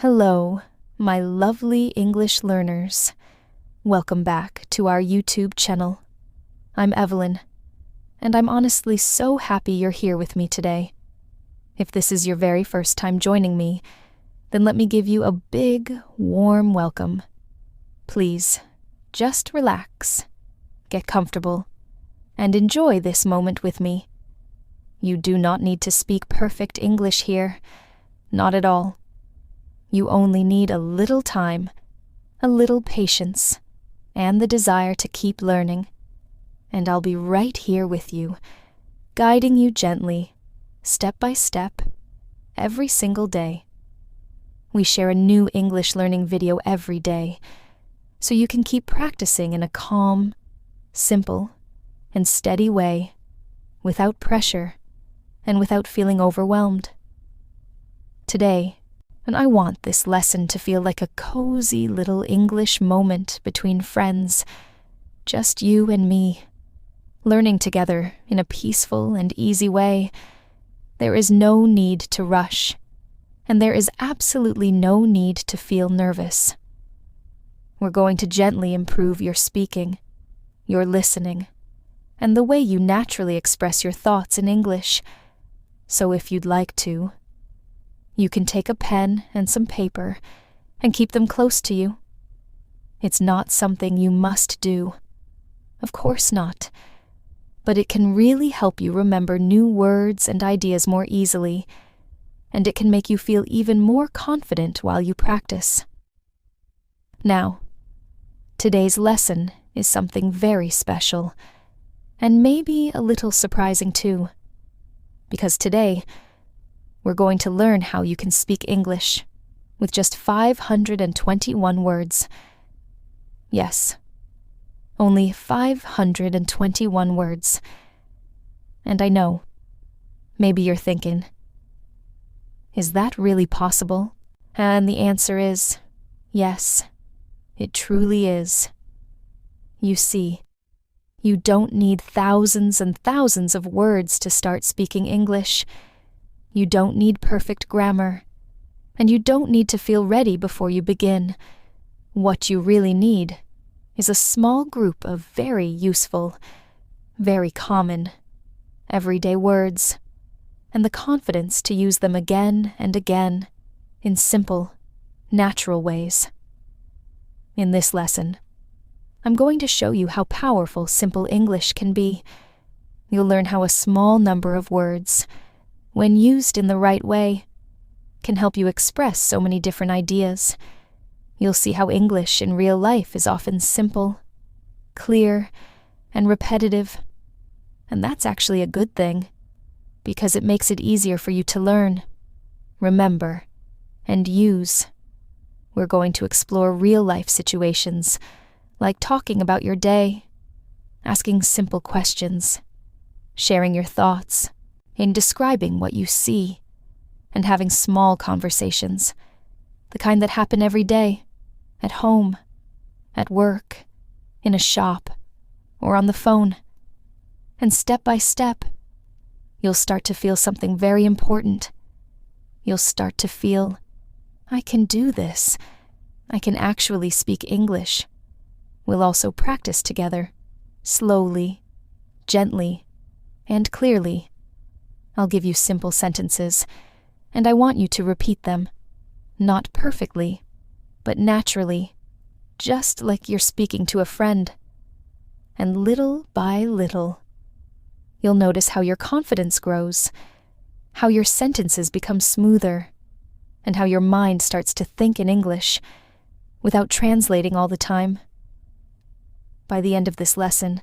Hello, my lovely English learners. Welcome back to our YouTube channel. I'm Evelyn, and I'm honestly so happy you're here with me today. If this is your very first time joining me, then let me give you a big, warm welcome. Please, just relax, get comfortable, and enjoy this moment with me. You do not need to speak perfect English here, not at all. You only need a little time, a little patience, and the desire to keep learning. And I'll be right here with you, guiding you gently, step by step, every single day. We share a new English learning video every day, so you can keep practicing in a calm, simple, and steady way, without pressure and without feeling overwhelmed. Today, and I want this lesson to feel like a cozy little English moment between friends, just you and me, learning together in a peaceful and easy way. There is no need to rush, and there is absolutely no need to feel nervous. We're going to gently improve your speaking, your listening, and the way you naturally express your thoughts in English. So if you'd like to, you can take a pen and some paper and keep them close to you. It's not something you must do. Of course not. But it can really help you remember new words and ideas more easily, and it can make you feel even more confident while you practice. Now, today's lesson is something very special, and maybe a little surprising too, because today, we're going to learn how you can speak English with just 521 words. Yes, only 521 words. And I know, maybe you're thinking, is that really possible? And the answer is, yes, it truly is. You see, you don't need thousands and thousands of words to start speaking English. You don't need perfect grammar, and you don't need to feel ready before you begin. What you really need is a small group of very useful, very common, everyday words, and the confidence to use them again and again in simple, natural ways. In this lesson, I'm going to show you how powerful simple English can be. You'll learn how a small number of words, when used in the right way, can help you express so many different ideas. You'll see how English in real life is often simple, clear, and repetitive. And that's actually a good thing, because it makes it easier for you to learn, remember, and use. We're going to explore real-life situations, like talking about your day, asking simple questions, sharing your thoughts, in describing what you see, and having small conversations, the kind that happen every day, at home, at work, in a shop, or on the phone. And step by step, you'll start to feel something very important. You'll start to feel, I can do this. I can actually speak English. We'll also practice together, slowly, gently, and clearly. I'll give you simple sentences, and I want you to repeat them, not perfectly, but naturally, just like you're speaking to a friend. And little by little, you'll notice how your confidence grows, how your sentences become smoother, and how your mind starts to think in English without translating all the time. By the end of this lesson,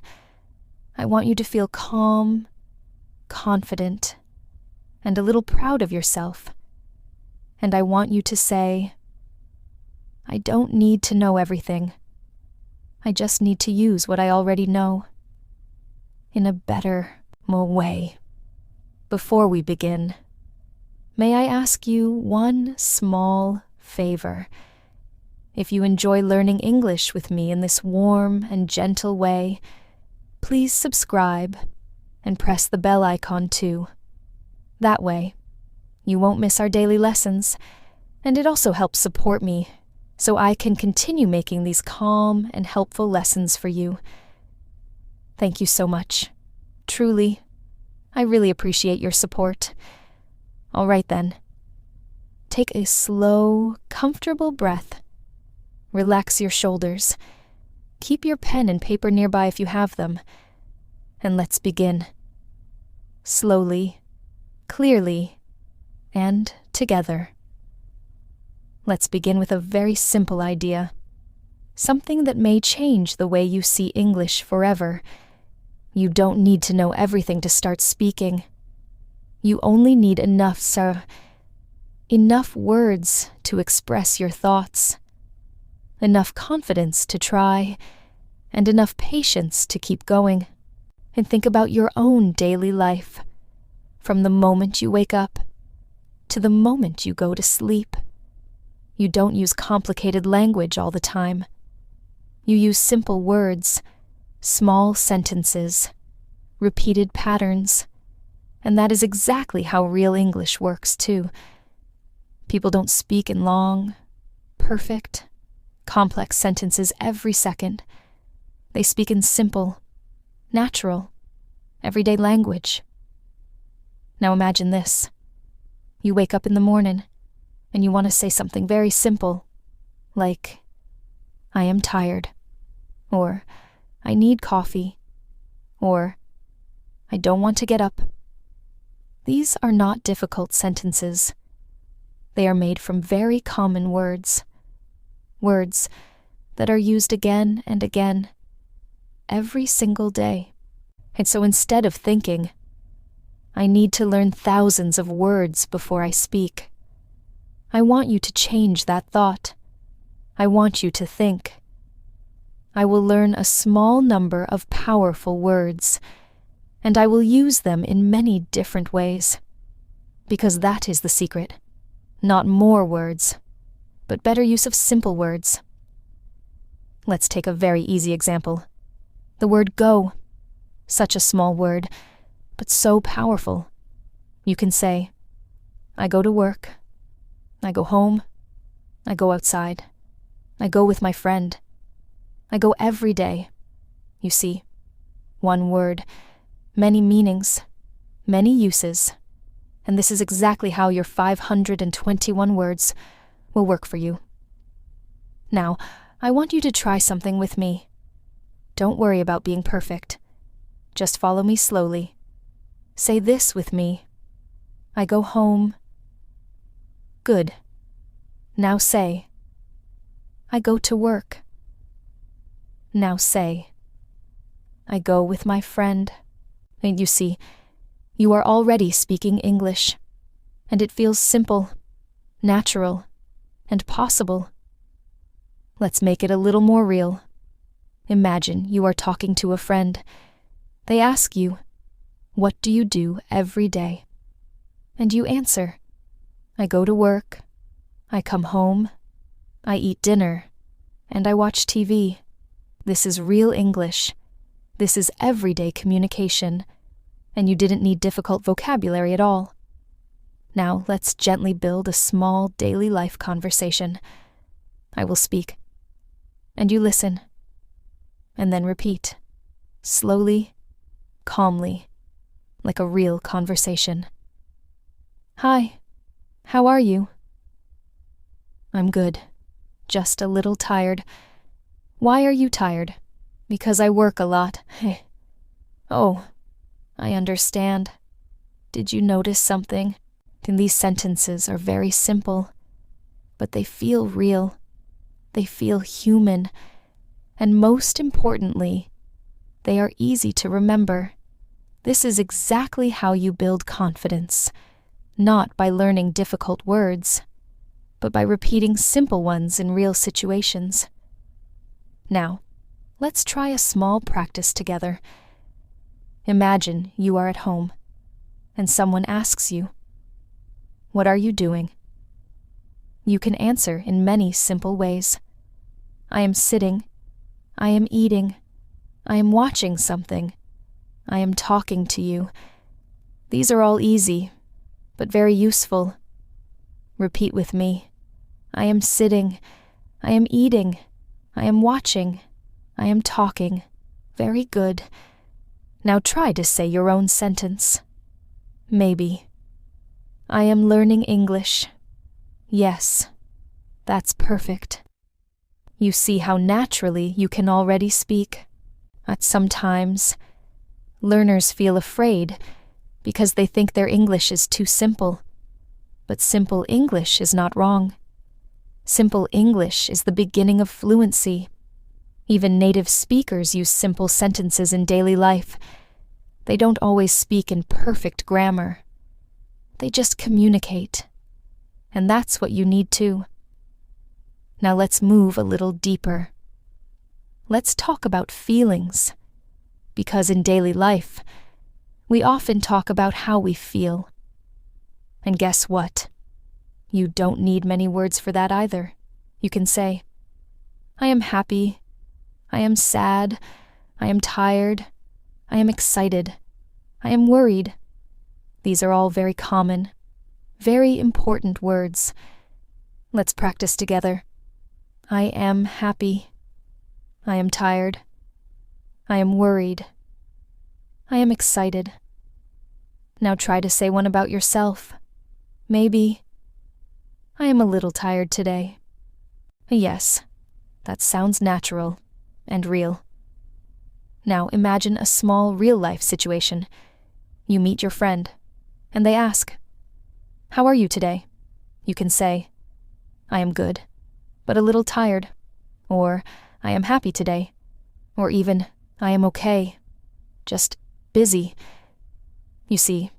I want you to feel calm, confident, and a little proud of yourself. And I want you to say, I don't need to know everything. I just need to use what I already know in a better, more way. Before we begin, may I ask you one small favor? If you enjoy learning English with me in this warm and gentle way, please subscribe and press the bell icon too. That way, you won't miss our daily lessons, And it also helps support me so I can continue making these calm and helpful lessons for you. Thank you so much. Truly, I really appreciate your support. All right then. Take a slow, comfortable breath. Relax your shoulders. Keep your pen and paper nearby if you have them. And let's begin. Slowly, clearly, and together. Let's begin with a very simple idea. Something that may change the way you see English forever. You don't need to know everything to start speaking. You only need enough words to express your thoughts, enough confidence to try, and enough patience to keep going. And think about your own daily life, from the moment you wake up to the moment you go to sleep. You don't use complicated language all the time. You use simple words, small sentences, repeated patterns, and that is exactly how real English works too. People don't speak in long, perfect, complex sentences every second. They speak in simple, natural, everyday language. Now imagine this. You wake up in the morning and you want to say something very simple, like, I am tired, or I need coffee, or I don't want to get up. These are not difficult sentences. They are made from very common words, words that are used again and again, every single day. And so instead of thinking, I need to learn thousands of words before I speak, I want you to change that thought. I want you to think, I will learn a small number of powerful words, and I will use them in many different ways. Because that is the secret. Not more words, but better use of simple words. Let's take a very easy example. The word go. Such a small word, but so powerful. You can say, I go to work. I go home. I go outside. I go with my friend. I go every day. You see, one word, many meanings, many uses, and this is exactly how your 521 words will work for you. Now, I want you to try something with me. Don't worry about being perfect. Just follow me slowly. Say this with me. I go home. Good. Now say, I go to work. Now say, I go with my friend. And you see, you are already speaking English, and it feels simple, natural, and possible. Let's make it a little more real. Imagine you are talking to a friend. They ask you, what do you do every day? And you answer, I go to work, I come home, I eat dinner, and I watch TV. This is real English. This is everyday communication, and you didn't need difficult vocabulary at all. Now let's gently build a small daily life conversation. I will speak, and you listen, and then repeat, slowly, calmly, like a real conversation. Hi, how are you? I'm good, just a little tired. Why are you tired? Because I work a lot. Oh, I understand. Did you notice something? These sentences are very simple, but they feel real. They feel human. And most importantly, they are easy to remember. This is exactly how you build confidence, not by learning difficult words, but by repeating simple ones in real situations. Now, let's try a small practice together. Imagine you are at home, and someone asks you, what are you doing? You can answer in many simple ways. I am sitting. I am eating. I am watching something. I am talking to you. These are all easy, but very useful. Repeat with me. I am sitting. I am eating. I am watching. I am talking. Very good. Now try to say your own sentence. Maybe. I am learning English. Yes. That's perfect. You see how naturally you can already speak. But sometimes, learners feel afraid because they think their English is too simple. But simple English is not wrong. Simple English is the beginning of fluency. Even native speakers use simple sentences in daily life. They don't always speak in perfect grammar. They just communicate. And that's what you need too. Now let's move a little deeper. Let's talk about feelings. Because in daily life, we often talk about how we feel. And guess what? You don't need many words for that either. You can say, I am happy. I am sad. I am tired. I am excited. I am worried. These are all very common, very important words. Let's practice together. I am happy. I am tired. I am worried. I am excited. Now try to say one about yourself. Maybe, I am a little tired today. Yes, that sounds natural and real. Now imagine a small real-life situation. You meet your friend, and they ask, how are you today? You can say, I am good, but a little tired, or I am happy today, or even, I am okay, just busy. You see,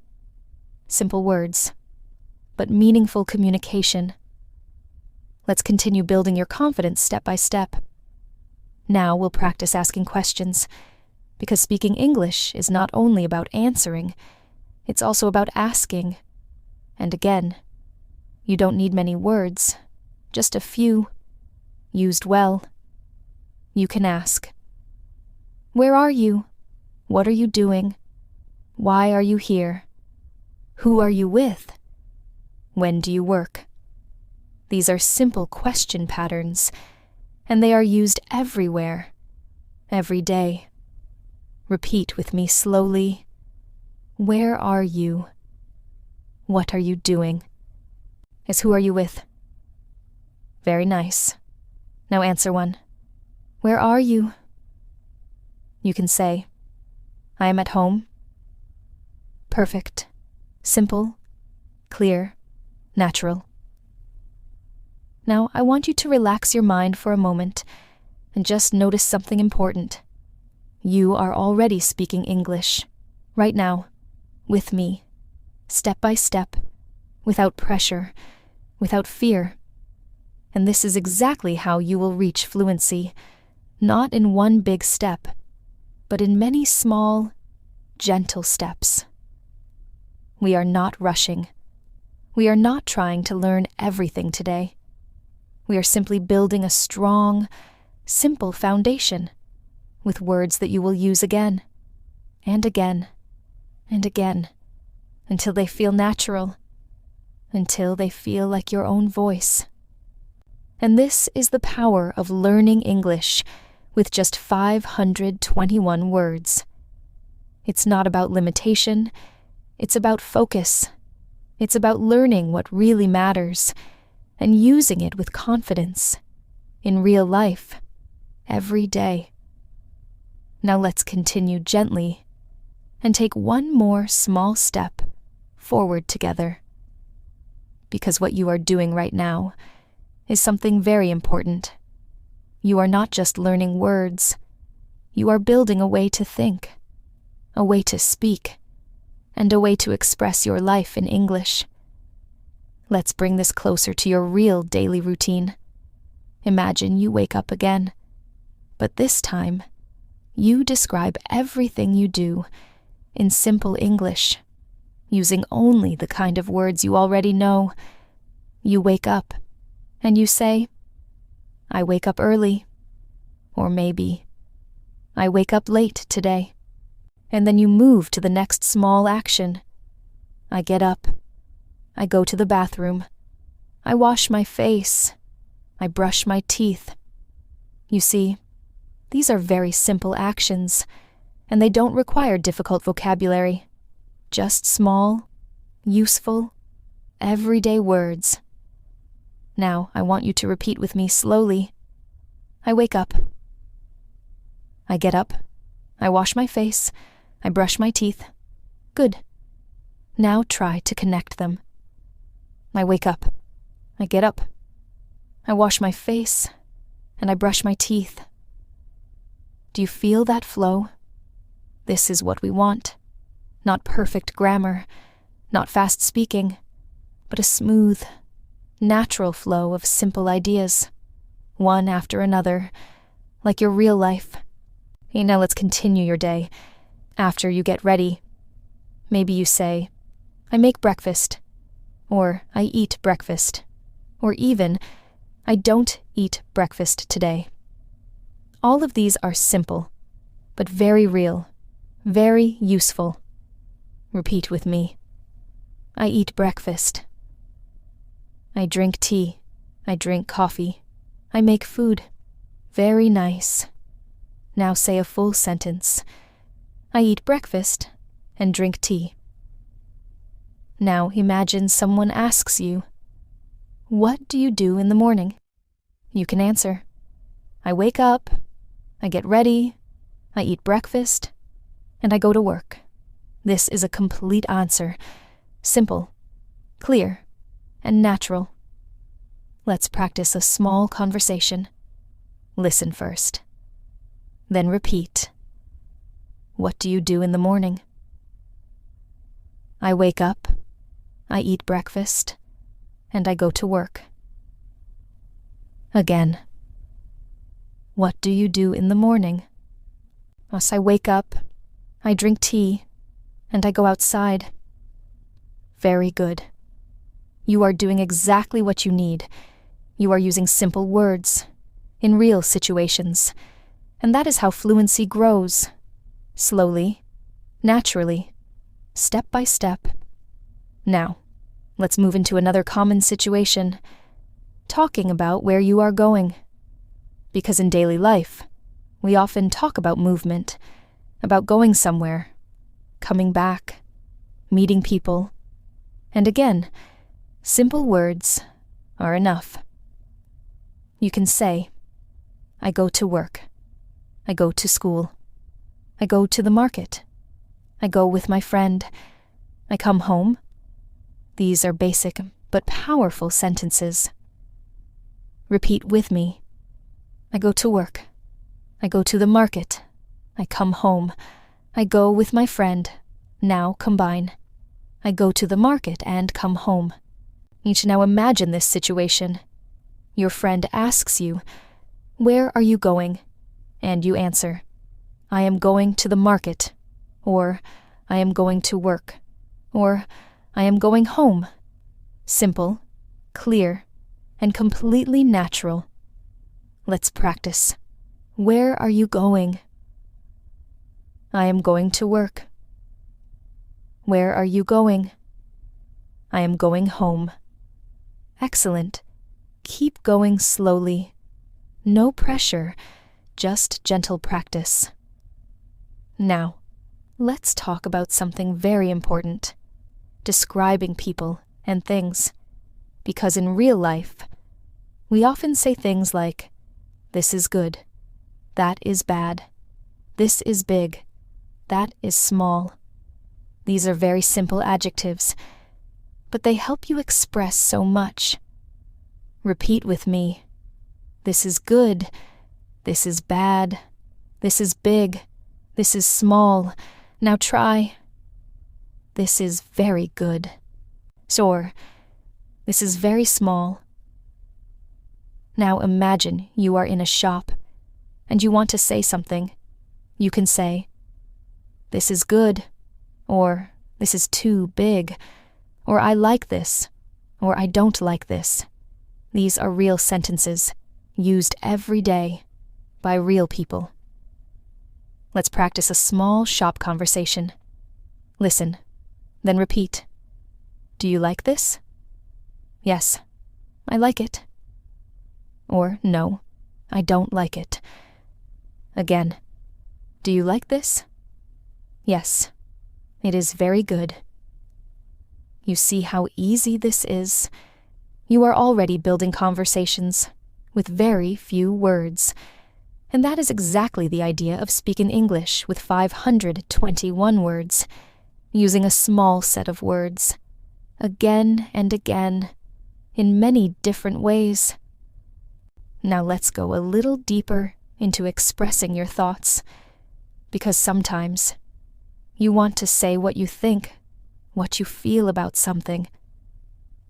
simple words, but meaningful communication. Let's continue building your confidence step by step. Now we'll practice asking questions, because speaking English is not only about answering, it's also about asking. And again, you don't need many words, just a few, used well. You can ask, where are you? What are you doing? Why are you here? Who are you with? When do you work? These are simple question patterns, and they are used everywhere, every day. Repeat with me slowly. Where are you? What are you doing? Who are you with? Very nice. Now answer one. Where are you? You can say, I am at home. Perfect. Simple, clear, natural. Now I want you to relax your mind for a moment and just notice something important. You are already speaking English, right now, with me, step by step, without pressure, without fear. And this is exactly how you will reach fluency, not in one big step, but in many small, gentle steps. We are not rushing. We are not trying to learn everything today. We are simply building a strong, simple foundation with words that you will use again, and again, and again, until they feel natural, until they feel like your own voice. And this is the power of learning English with just 521 words. It's not about limitation, it's about focus. It's about learning what really matters and using it with confidence, in real life, every day. Now let's continue gently and take one more small step forward together. Because what you are doing right now is something very important. You are not just learning words. You are building a way to think, a way to speak, and a way to express your life in English. Let's bring this closer to your real daily routine. Imagine you wake up again, but this time, you describe everything you do in simple English, using only the kind of words you already know. You wake up, and you say, I wake up early, or maybe, I wake up late today. And then you move to the next small action. I get up. I go to the bathroom. I wash my face. I brush my teeth. You see, these are very simple actions, and they don't require difficult vocabulary. Just small, useful, everyday words. Now, I want you to repeat with me slowly. I wake up. I get up. I wash my face. I brush my teeth. Good. Now try to connect them. I wake up. I get up. I wash my face, and I brush my teeth. Do you feel that flow? This is what we want. Not perfect grammar, not fast speaking, but a smooth, natural flow of simple ideas, one after another, like your real life. Okay, now let's continue your day. After you get ready, maybe you say, I make breakfast, or I eat breakfast, or even, I don't eat breakfast today. All of these are simple, but very real, very useful. Repeat with me. I eat breakfast. I drink tea. I drink coffee. I make food. Very nice. Now say a full sentence. I eat breakfast and drink tea. Now imagine someone asks you, what do you do in the morning? You can answer, I wake up, I get ready, I eat breakfast, and I go to work. This is a complete answer, simple, clear, and natural. Let's practice a small conversation. Listen first. Then repeat. What do you do in the morning? I wake up, I eat breakfast, and I go to work. Again. What do you do in the morning? As I wake up, I drink tea, and I go outside. Very good. You are doing exactly what you need. You are using simple words, in real situations, and that is how fluency grows. Slowly, naturally, step by step. Now, let's move into another common situation, talking about where you are going. Because in daily life, we often talk about movement, about going somewhere, coming back, meeting people, and again, simple words are enough. You can say, I go to work, I go to school, I go to the market, I go with my friend, I come home. These are basic but powerful sentences. Repeat with me. I go to work, I go to the market, I come home, I go with my friend. Now combine. I go to the market and come home. Each now imagine this situation. Your friend asks you, where are you going? And you answer, I am going to the market, or I am going to work, or I am going home. Simple, clear, and completely natural. Let's practice. Where are you going? I am going to work. Where are you going? I am going home. Excellent. Keep going slowly. No pressure, just gentle practice. Now, let's talk about something very important, describing people and things. Because in real life, we often say things like, this is good, that is bad, this is big, that is small. These are very simple adjectives, but they help you express so much. Repeat with me. This is good, this is bad, this is big, this is small. Now try. This is very good. Or, this is very small. Now imagine you are in a shop and you want to say something. You can say, this is good, or this is too big, or I like this, or I don't like this. These are real sentences, used every day, by real people. Let's practice a small shop conversation. Listen, then repeat. Do you like this? Yes, I like it. Or no, I don't like it. Again, do you like this? Yes, it is very good. You see how easy this is? You are already building conversations with very few words. And that is exactly the idea of speaking English with 521 words, using a small set of words, again and again, in many different ways. Now let's go a little deeper into expressing your thoughts, because sometimes you want to say what you think, what you feel about something.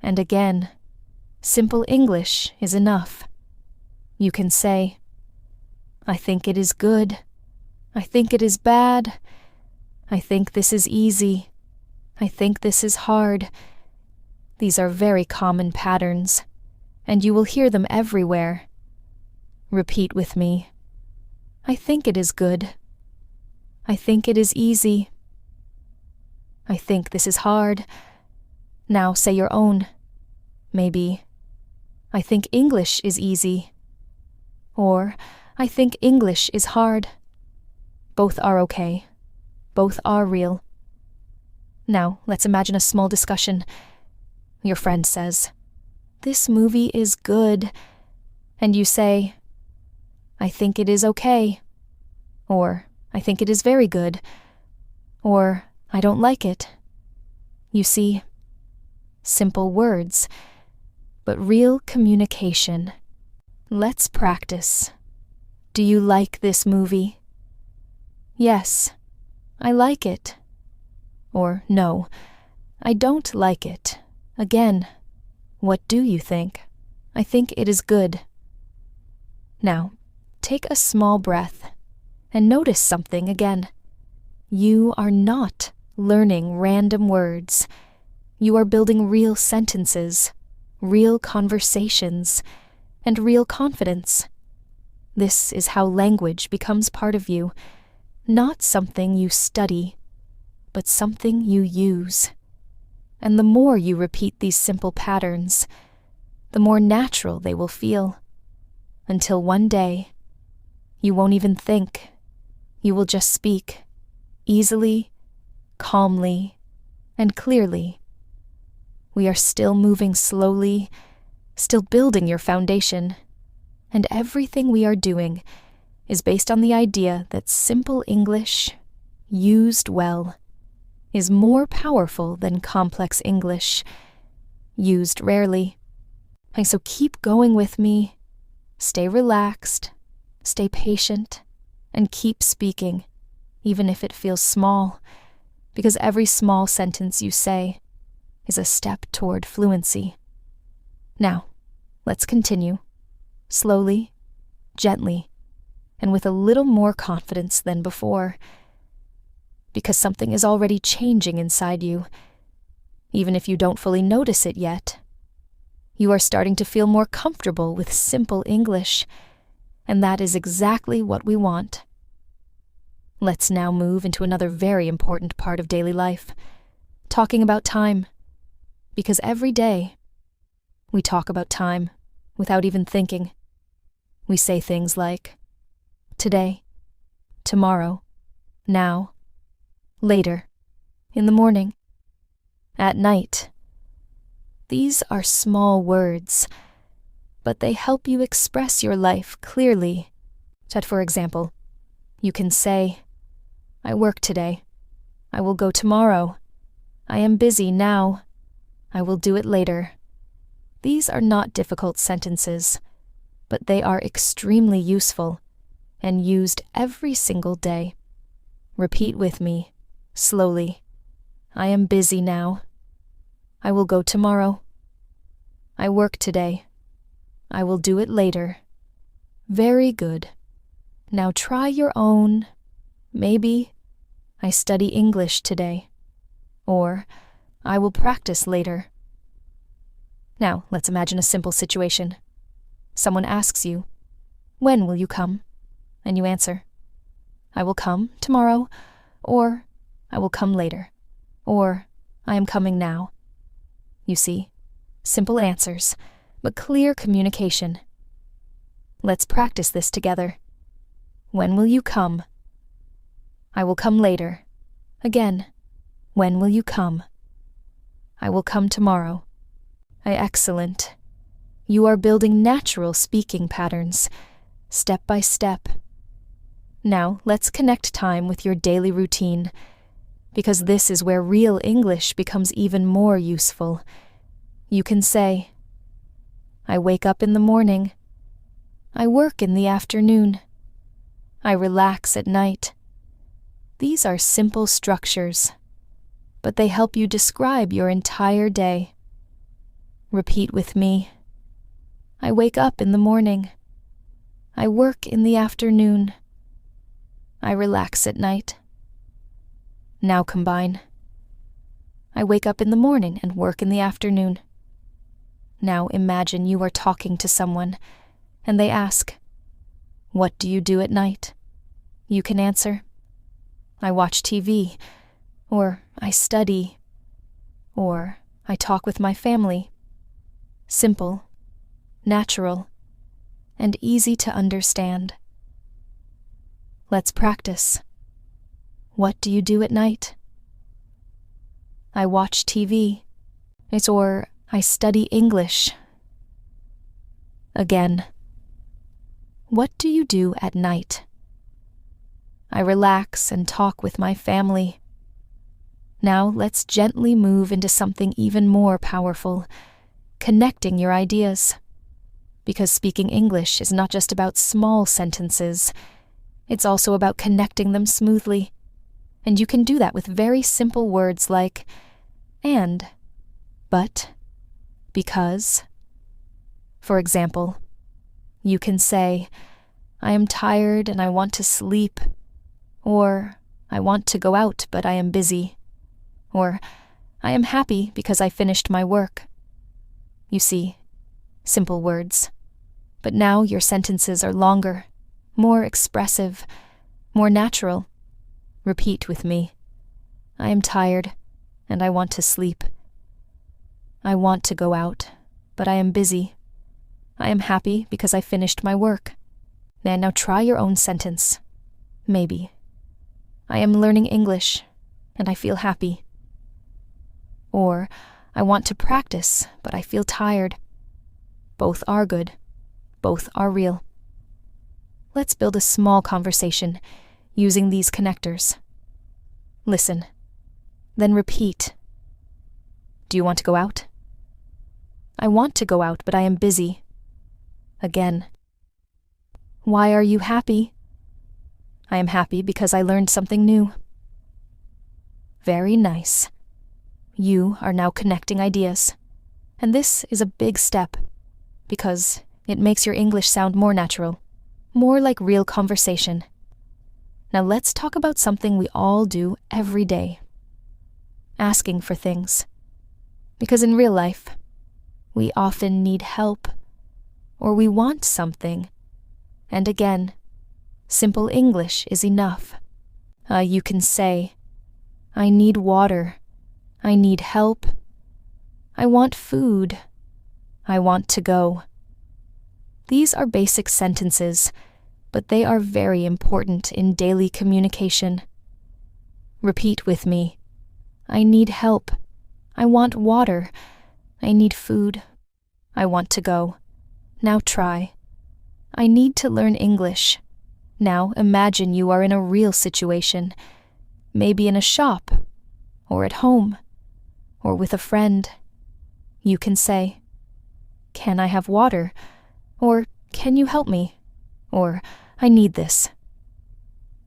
And again, simple English is enough. You can say, I think it is good. I think it is bad. I think this is easy. I think this is hard. These are very common patterns, and you will hear them everywhere. Repeat with me. I think it is good. I think it is easy. I think this is hard. Now say your own. Maybe, I think English is easy. Or, I think English is hard. Both are okay. Both are real. Now, let's imagine a small discussion. Your friend says, "This movie is good." And you say, "I think it is okay." Or, "I think it is very good." Or, "I don't like it." You see, simple words, but real communication. Let's practice. Do you like this movie? Yes, I like it. Or no, I don't like it. Again, what do you think? I think it is good. Now, take a small breath and notice something again. You are not learning random words. You are building real sentences, real conversations, and real confidence. This is how language becomes part of you, not something you study, but something you use. And the more you repeat these simple patterns, the more natural they will feel, until one day, you won't even think. You will just speak, easily, calmly, and clearly. We are still moving slowly, still building your foundation, and everything we are doing is based on the idea that simple English, used well, is more powerful than complex English, used rarely. And so keep going with me, stay relaxed, stay patient, and keep speaking, even if it feels small, because every small sentence you say is a step toward fluency. Now, let's continue, slowly, gently, and with a little more confidence than before, because something is already changing inside you, even if you don't fully notice it yet. You are starting to feel more comfortable with simple English, and that is exactly what we want. Let's now move into another very important part of daily life, talking about time, because every day we talk about time without even thinking. We say things like, today, tomorrow, now, later, in the morning, at night. These are small words, but they help you express your life clearly. That, for example, you can say, I work today. I will go tomorrow. I am busy now. I will do it later. These are not difficult sentences, but they are extremely useful and used every single day. Repeat with me, slowly. I am busy now. I will go tomorrow. I work today. I will do it later. Very good. Now try your own. Maybe, I study English today. Or, I will practice later. Now, let's imagine a simple situation. Someone asks you, when will you come? And you answer, I will come tomorrow, or I will come later, or I am coming now. You see, simple answers, but clear communication. Let's practice this together. When will you come? I will come later. Again. When will you come? I will come tomorrow. Excellent. You are building natural speaking patterns, step by step. Now, let's connect time with your daily routine, because this is where real English becomes even more useful. You can say, I wake up in the morning. I work in the afternoon. I relax at night. These are simple structures, but they help you describe your entire day. Repeat with me. I wake up in the morning. I work in the afternoon. I relax at night. Now combine. I wake up in the morning and work in the afternoon. Now imagine you are talking to someone, and they ask, what do you do at night? You can answer, I watch TV, or I study, or I talk with my family. Simple, natural, and easy to understand. Let's practice. What do you do at night? I watch TV. Or I study English. Again. What do you do at night? I relax and talk with my family. Now let's gently move into something even more powerful, connecting your ideas. Because speaking English is not just about small sentences, it's also about connecting them smoothly. And you can do that with very simple words like and, but, because. For example, you can say, I am tired and I want to sleep, or I want to go out but I am busy, or I am happy because I finished my work. You see, simple words. But now your sentences are longer, more expressive, more natural. Repeat with me. I am tired, and I want to sleep. I want to go out, but I am busy. I am happy because I finished my work. And now try your own sentence. Maybe. I am learning English, and I feel happy. Or, I want to practice, but I feel tired. Both are good. Both are real. Let's build a small conversation using these connectors. Listen, then repeat. Do you want to go out? I want to go out, but I am busy. Again. Why are you happy? I am happy because I learned something new. Very nice. You are now connecting ideas, and this is a big step because it makes your English sound more natural, more like real conversation. Now let's talk about something we all do every day. Asking for things. Because in real life, we often need help, or we want something. And again, simple English is enough. You can say, I need water. I need help. I want food. I want to go. These are basic sentences, but they are very important in daily communication. Repeat with me. I need help. I want water. I need food. I want to go. Now try. I need to learn English. Now imagine you are in a real situation, maybe in a shop, or at home, or with a friend. You can say, Can I have water? Or, can you help me? Or, I need this.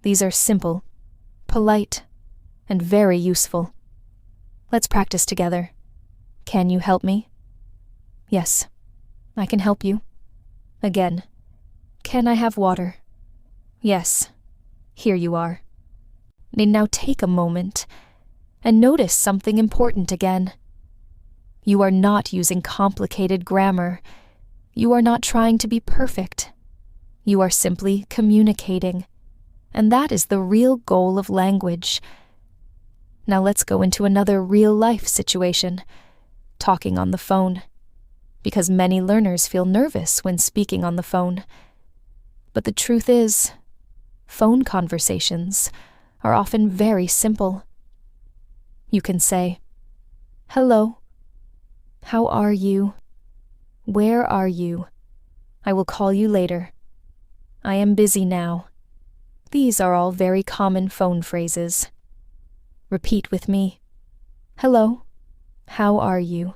These are simple, polite, and very useful. Let's practice together. Can you help me? Yes, I can help you. Again, can I have water? Yes, here you are. Now take a moment and notice something important again. You are not using complicated grammar. You are not trying to be perfect. You are simply communicating. And that is the real goal of language. Now let's go into another real-life situation, talking on the phone. Because many learners feel nervous when speaking on the phone. But the truth is, phone conversations are often very simple. You can say, "Hello. How are you? Where are you? I will call you later. I am busy now." These are all very common phone phrases. Repeat with me. "Hello. How are you?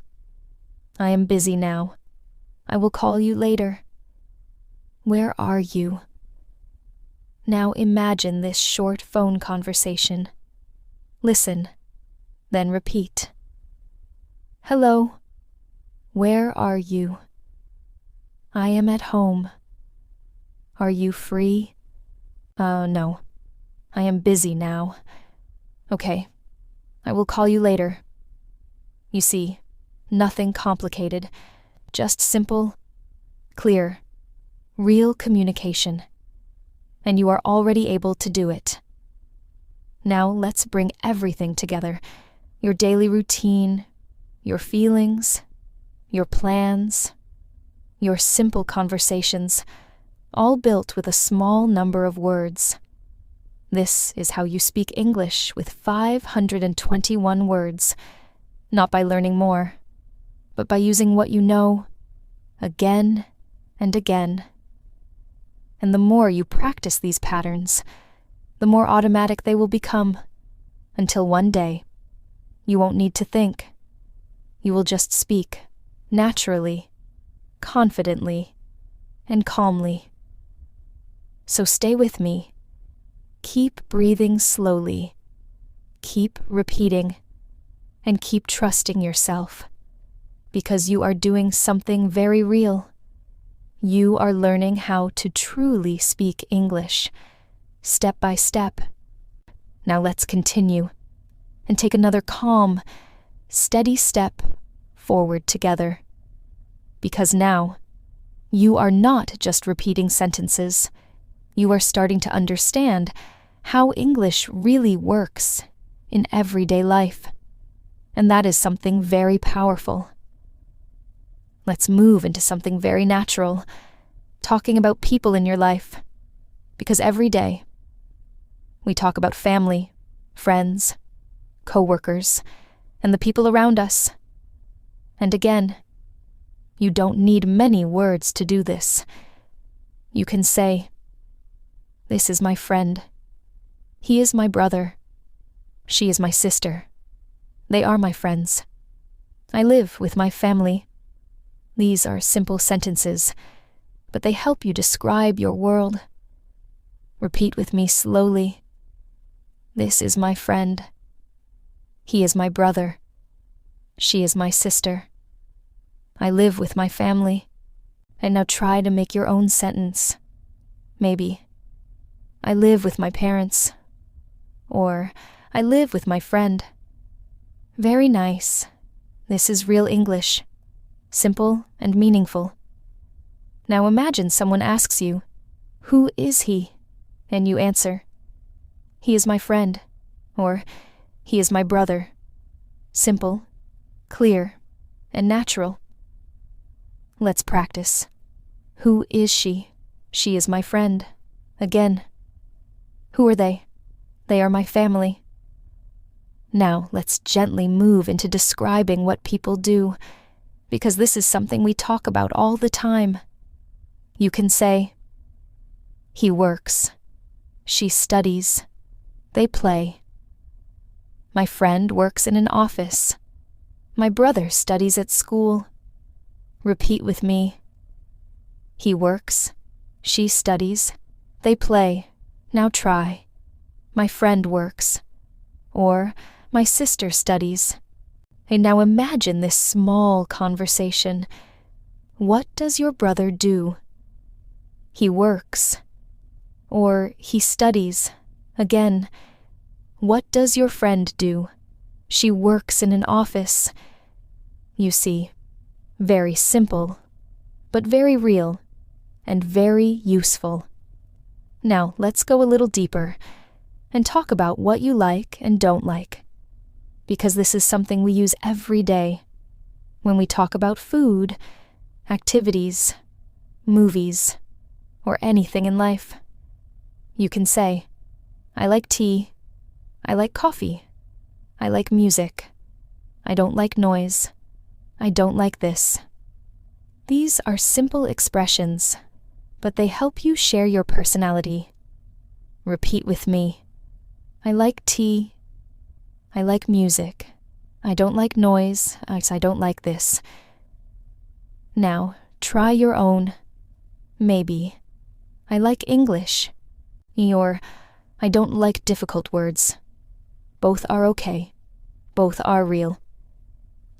I am busy now. I will call you later. Where are you?" Now imagine this short phone conversation. Listen, then repeat. "Hello. Where are you? I am at home. Are you free? No. I am busy now. Okay. I will call you later." You see, nothing complicated, just simple, clear, real communication. And you are already able to do it. Now let's bring everything together. Your daily routine, your feelings, your plans, your simple conversations, all built with a small number of words. This is how you speak English with 521 words, not by learning more, but by using what you know again and again. And the more you practice these patterns, the more automatic they will become, until one day you won't need to think. You will just speak naturally, confidently, and calmly. So stay with me. Keep breathing slowly. Keep repeating. And keep trusting yourself. Because you are doing something very real. You are learning how to truly speak English, step by step. Now let's continue and take another calm, steady step forward together. Because now, you are not just repeating sentences. You are starting to understand how English really works in everyday life. And that is something very powerful. Let's move into something very natural, talking about people in your life. Because every day, we talk about family, friends, co-workers, and the people around us. And again, you don't need many words to do this. You can say, "This is my friend. He is my brother. She is my sister. They are my friends. I live with my family." These are simple sentences, but they help you describe your world. Repeat with me slowly. "This is my friend. He is my brother. She is my sister. I live with my family." And now try to make your own sentence. Maybe, "I live with my parents." Or, "I live with my friend." Very nice. This is real English. Simple and meaningful. Now imagine someone asks you, "Who is he?" And you answer, "He is my friend," or "He is my brother." Simple, clear, and natural. Let's practice. Who is she? She is my friend. Again. Who are they? They are my family. Now let's gently move into describing what people do, because this is something we talk about all the time. You can say, "He works. She studies. They play. My friend works in an office. My brother studies at school." Repeat with me. He works. She studies. They play. Now try. My friend works. Or, my sister studies. And now imagine this small conversation. What does your brother do? He works. Or he studies. Again. What does your friend do? She works in an office. You see, very simple, but very real, and very useful. Now let's go a little deeper and talk about what you like and don't like, because this is something we use every day when we talk about food, activities, movies, or anything in life. You can say, I like tea, I like coffee, I like music, I don't like noise, I don't like this. These are simple expressions, but they help you share your personality. Repeat with me. I like tea, I like music, I don't like noise, I don't like this. Now, try your own. Maybe, I like English, or I don't like difficult words. Both are okay. Both are real.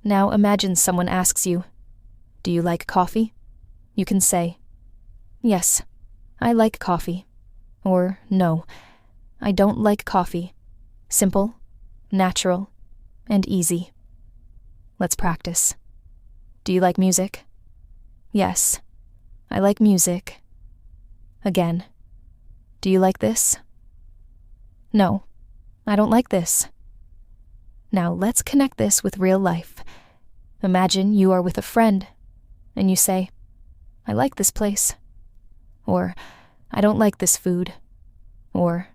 Now imagine someone asks you, do you like coffee? You can say, yes, I like coffee. Or no, I don't like coffee. Simple, natural, and easy. Let's practice. Do you like music? Yes, I like music. Again. Do you like this? No, I don't like this. Now let's connect this with real life. Imagine you are with a friend, and you say, I like this place. Or, I don't like this food. Or,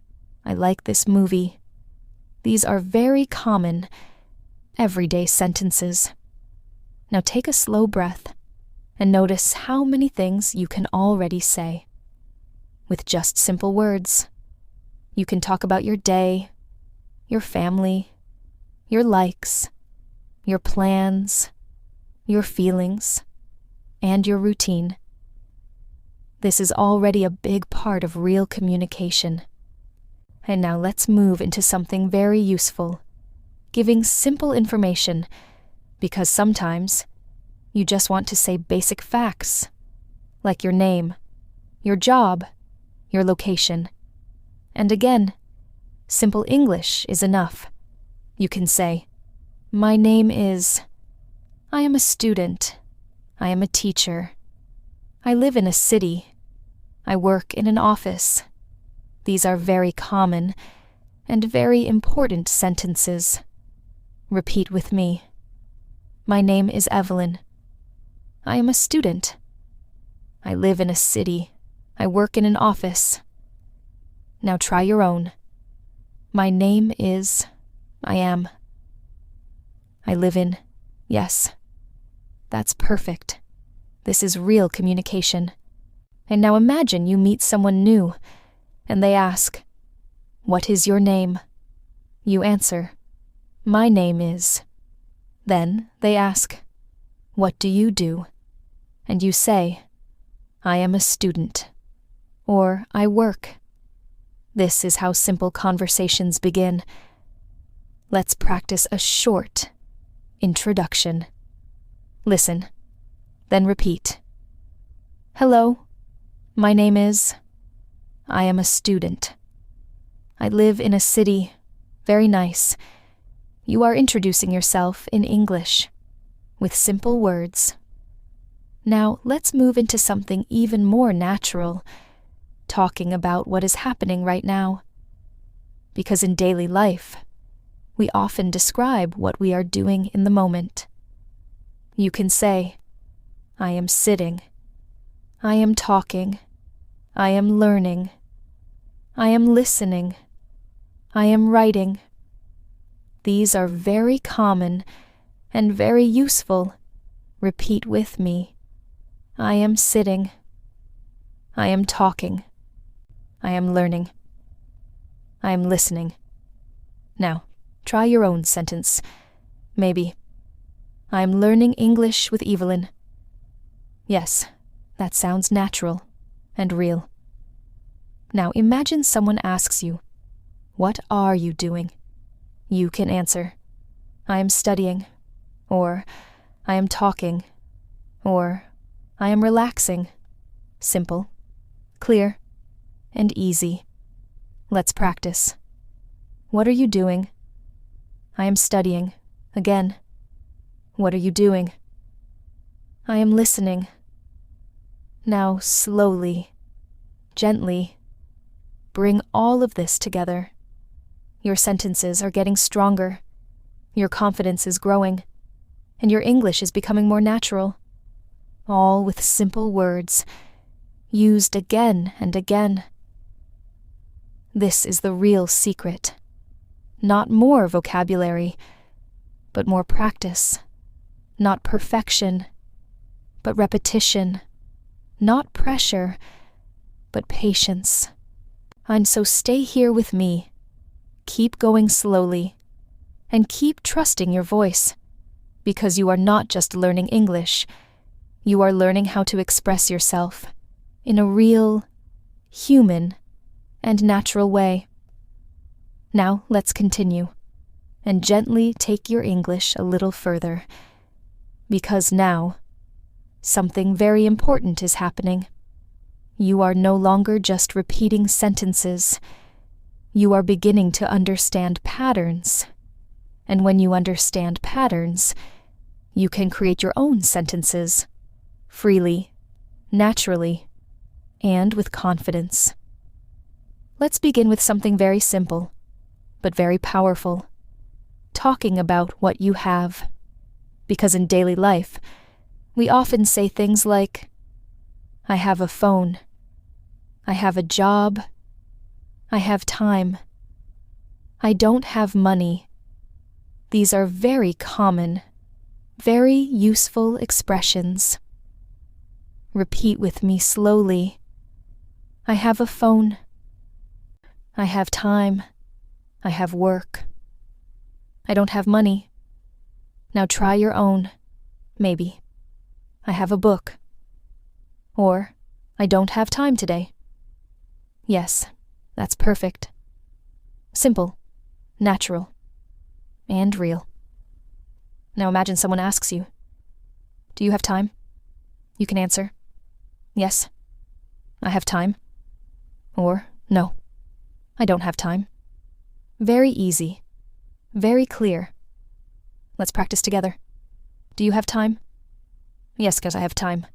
I like this movie. These are very common, everyday sentences. Now take a slow breath and notice how many things you can already say. With just simple words, you can talk about your day, your family, your likes, your plans, your feelings, and your routine. This is already a big part of real communication. And now let's move into something very useful, giving simple information, because sometimes you just want to say basic facts, like your name, your job, your location. And again, simple English is enough. You can say, my name is, I am a student, I am a teacher, I live in a city, I work in an office. These are very common and very important sentences. Repeat with me. My name is Evelyn. I am a student. I live in a city. I work in an office. Now try your own. My name is, I am. I live in, yes. That's perfect. This is real communication. And now imagine you meet someone new, and they ask, what is your name? You answer, my name is. Then they ask, what do you do? And you say, I am a student, or I work. This is how simple conversations begin. Let's practice a short introduction. Listen, then repeat. Hello, my name is. I am a student. I live in a city. Very nice. You are introducing yourself in English, with simple words. Now let's move into something even more natural, talking about what is happening right now. Because in daily life, we often describe what we are doing in the moment. You can say, I am sitting. I am talking. I am learning. I am listening. I am writing. These are very common and very useful. Repeat with me. I am sitting. I am talking. I am learning. I am listening. Now, try your own sentence. Maybe, I am learning English with Evelyn. Yes, that sounds natural and real. Now imagine someone asks you, what are you doing? You can answer, I am studying, or I am talking, or I am relaxing. Simple, clear, and easy. Let's practice. What are you doing? I am studying. Again. What are you doing? I am listening. Now slowly, gently, bring all of this together. Your sentences are getting stronger. Your confidence is growing. And your English is becoming more natural. All with simple words. used again and again. This is the real secret. Not more vocabulary, but more practice. Not perfection, but repetition. Not pressure, but patience. And so stay here with me. Keep going slowly, and keep trusting your voice, because you are not just learning English, you are learning how to express yourself in a real, human, and natural way. Now let's continue, and gently take your English a little further, because now, something very important is happening. You are no longer just repeating sentences. You are beginning to understand patterns. And when you understand patterns, you can create your own sentences, freely, naturally, and with confidence. Let's begin with something very simple, but very powerful. Talking about what you have. Because in daily life, we often say things like, I have a phone. I have a job. I have time. I don't have money. These are very common, very useful expressions. Repeat with me slowly. I have a phone. I have time. I have work. I don't have money. Now try your own, maybe. I have a book. Or, I don't have time today. Yes, that's perfect. Simple, natural, and real. Now imagine someone asks you, do you have time? You can answer, yes, I have time. Or, no, I don't have time. Very easy, very clear. Let's practice together. Do you have time? Yes, because I have time.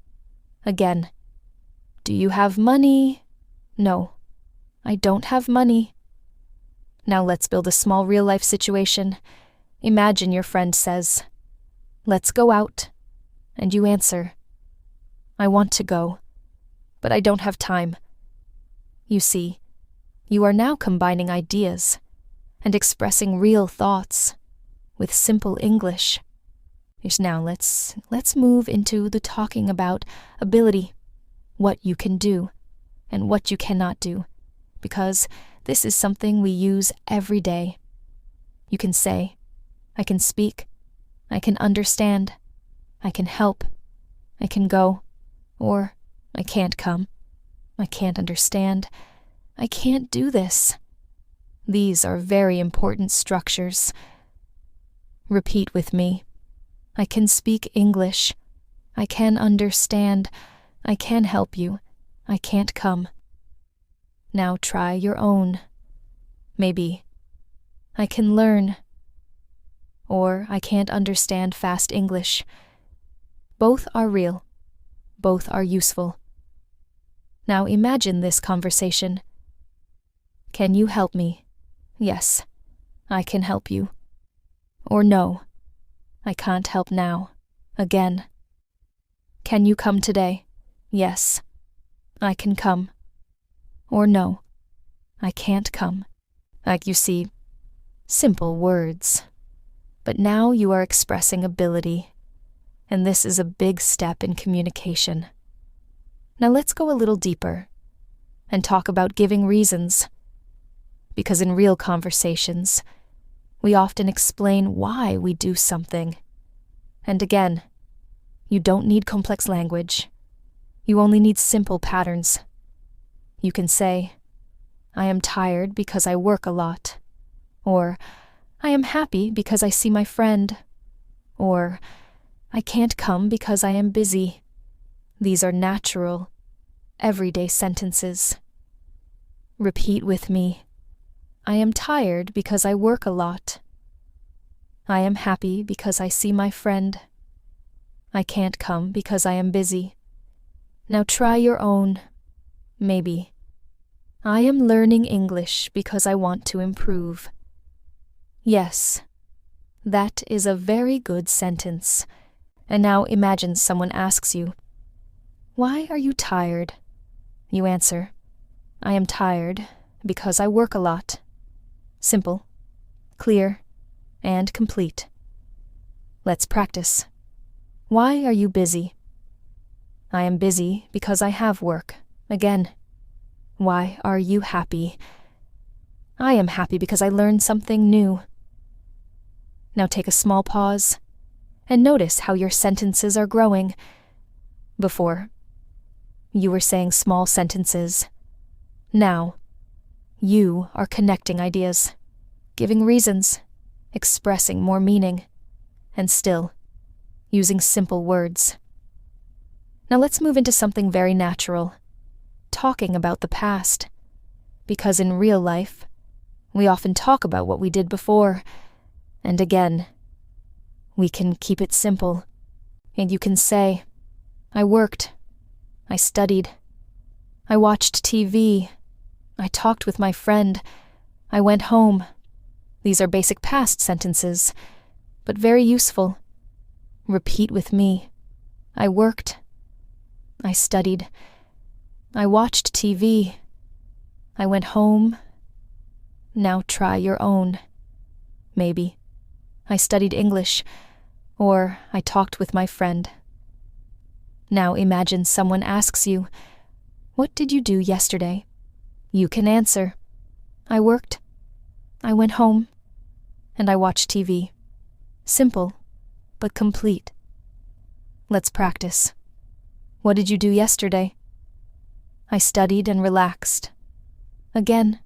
Again. Do you have money? No, I don't have money. Now let's build a small real-life situation. Imagine your friend says, let's go out. And you answer, I want to go, but I don't have time. You see, you are now combining ideas and expressing real thoughts with simple English. Now let's move into the talking about ability, what you can do and what you cannot do, because this is something we use every day. You can say, I can speak, I can understand, I can help, I can go, or I can't come, I can't understand, I can't do this. These are very important structures. Repeat with me. I can speak English. I can understand. I can help you. I can't come. Now try your own. Maybe. I can learn. Or I can't understand fast English. Both are real. Both are useful. Now imagine this conversation. Can you help me? Yes, I can help you. Or no, I can't help now. Again. Can you come today? Yes, I can come. Or no, I can't come. Like you see, simple words. But now you are expressing ability, and this is a big step in communication. Now let's go a little deeper and talk about giving reasons. Because in real conversations, we often explain why we do something. And again, you don't need complex language. You only need simple patterns. You can say, I am tired because I work a lot. Or, I am happy because I see my friend. Or, I can't come because I am busy. These are natural, everyday sentences. Repeat with me. I am tired because I work a lot. I am happy because I see my friend. I can't come because I am busy. Now try your own. Maybe. I am learning English because I want to improve. Yes, that is a very good sentence. And now imagine someone asks you, why are you tired? You answer, I am tired because I work a lot. Simple, clear, and complete. Let's practice. Why are you busy? I am busy because I have work. Again. Why are you happy? I am happy because I learned something new. Now take a small pause and notice how your sentences are growing. Before, you were saying small sentences. Now, you are connecting ideas, giving reasons, expressing more meaning, and still using simple words. Now let's move into something very natural, talking about the past. Because in real life, we often talk about what we did before, and again, we can keep it simple, and you can say, I worked, I studied, I watched TV, I talked with my friend, I went home. These are basic past sentences, but very useful. Repeat with me. I worked, I studied, I watched TV, I went home. Now try your own. Maybe, I studied English, or I talked with my friend. Now imagine someone asks you, what did you do yesterday? You can answer, I worked, I went home, and I watched TV. Simple, but complete. Let's practice. What did you do yesterday? I studied and relaxed. Again,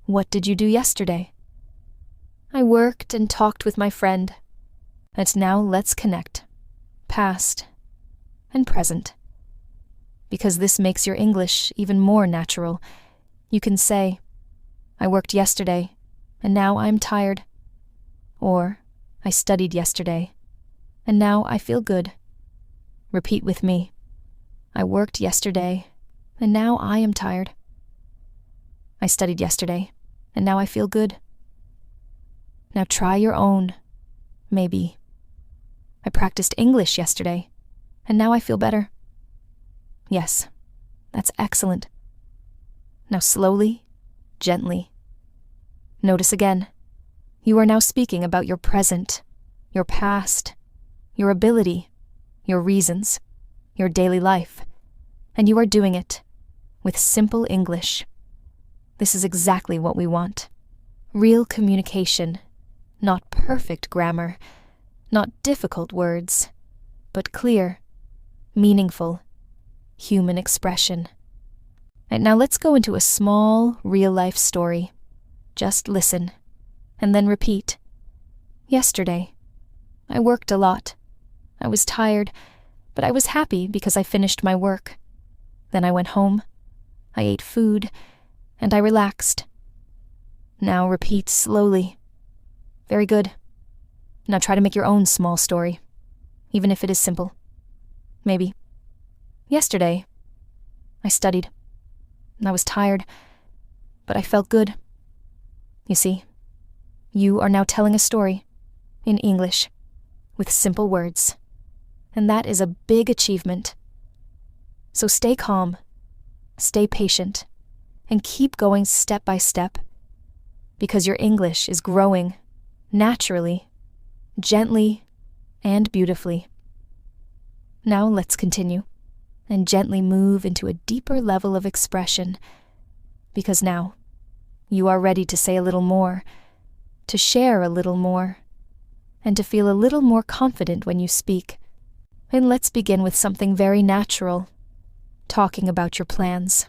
what did you do yesterday? I worked and talked with my friend. And now let's connect. Past and present. Because this makes your English even more natural. You can say, I worked yesterday, and now I'm tired. Or, I studied yesterday, and now I feel good. Repeat with me. I worked yesterday, and now I am tired. I studied yesterday, and now I feel good. Now try your own. Maybe. I practiced English yesterday, and now I feel better. Yes, that's excellent. Now slowly, gently. Notice again. You are now speaking about your present, your past, your ability, your reasons, your daily life, and you are doing it with simple English. This is exactly what we want. Real communication, not perfect grammar, not difficult words, but clear, meaningful, human expression. And now let's go into a small, real-life story. Just listen, and then repeat. Yesterday, I worked a lot. I was tired, but I was happy because I finished my work. Then I went home, I ate food, and I relaxed. Now repeat slowly. Very good. Now try to make your own small story, even if it is simple. Maybe. Yesterday, I studied. I was tired, but I felt good. You see, you are now telling a story, in English, with simple words, and that is a big achievement. So stay calm, stay patient, and keep going step by step, because your English is growing, naturally, gently, and beautifully. Now let's continue, and gently move into a deeper level of expression, because now you are ready to say a little more, to share a little more, and to feel a little more confident when you speak. And let's begin with something very natural, talking about your plans,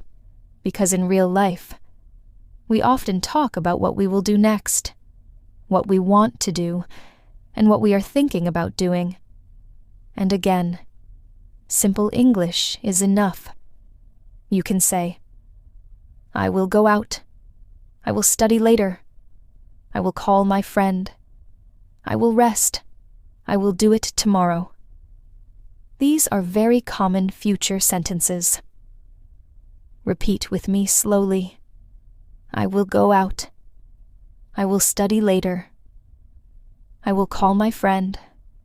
because in real life, we often talk about what we will do next, what we want to do, and what we are thinking about doing. And again, simple English is enough. You can say, I will go out. I will study later. I will call my friend. I will rest. I will do it tomorrow. These are very common future sentences. Repeat with me slowly. I will go out. I will study later. I will call my friend.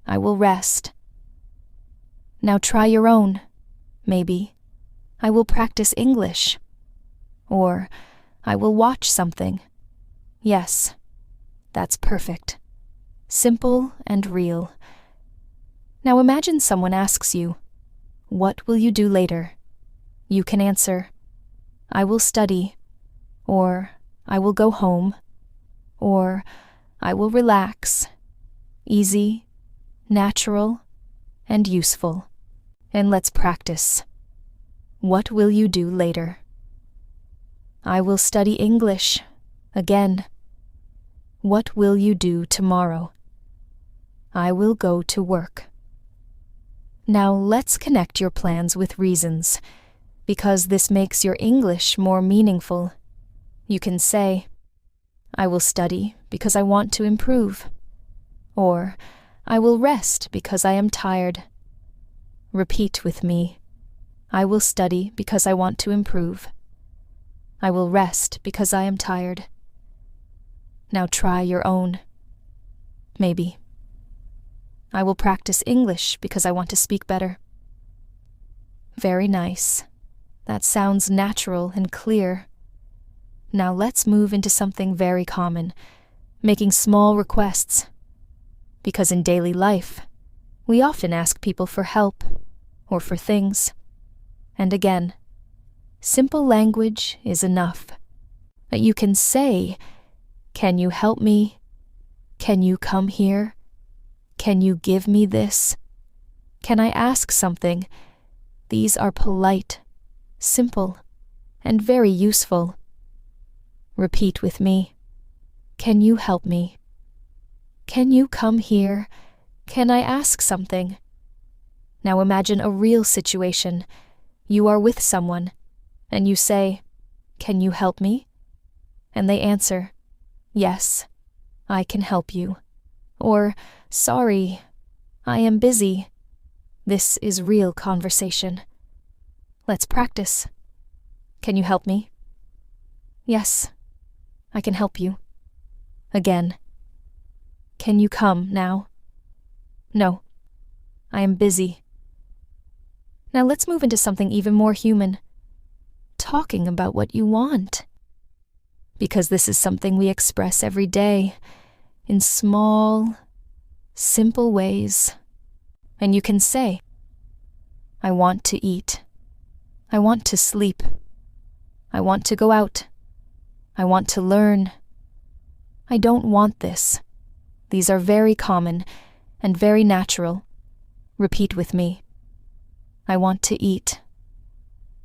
I will rest. Now try your own. Maybe. I will practice English. Or, I will watch something. Yes, that's perfect. Simple and real. Now imagine someone asks you, "What will you do later?" You can answer, "I will study," or "I will go home," or "I will relax." Easy, natural, and useful. And let's practice. What will you do later? I will study English. Again. What will you do tomorrow? I will go to work. Now let's connect your plans with reasons, because this makes your English more meaningful. You can say, I will study because I want to improve. Or, I will rest because I am tired. Repeat with me. I will study because I want to improve. I will rest because I am tired. Now try your own. Maybe. I will practice English because I want to speak better. Very nice. That sounds natural and clear. Now let's move into something very common, making small requests. Because in daily life, we often ask people for help or for things. And again, simple language is enough. That you can say, "Can you help me? Can you come here? Can you give me this? Can I ask something?" These are polite, simple, and very useful. Repeat with me. Can you help me? Can you come here? Can I ask something? Now imagine a real situation. You are with someone, and you say, "Can you help me?" And they answer, "Yes, I can help you." Or, "Sorry, I am busy." This is real conversation. Let's practice. Can you help me? Yes, I can help you. Again. Can you come now? No, I am busy. Now let's move into something even more human. Talking about what you want. Because this is something we express every day, in small, simple ways. And you can say, I want to eat. I want to sleep. I want to go out. I want to learn. I don't want this. These are very common and very natural. Repeat with me. I want to eat.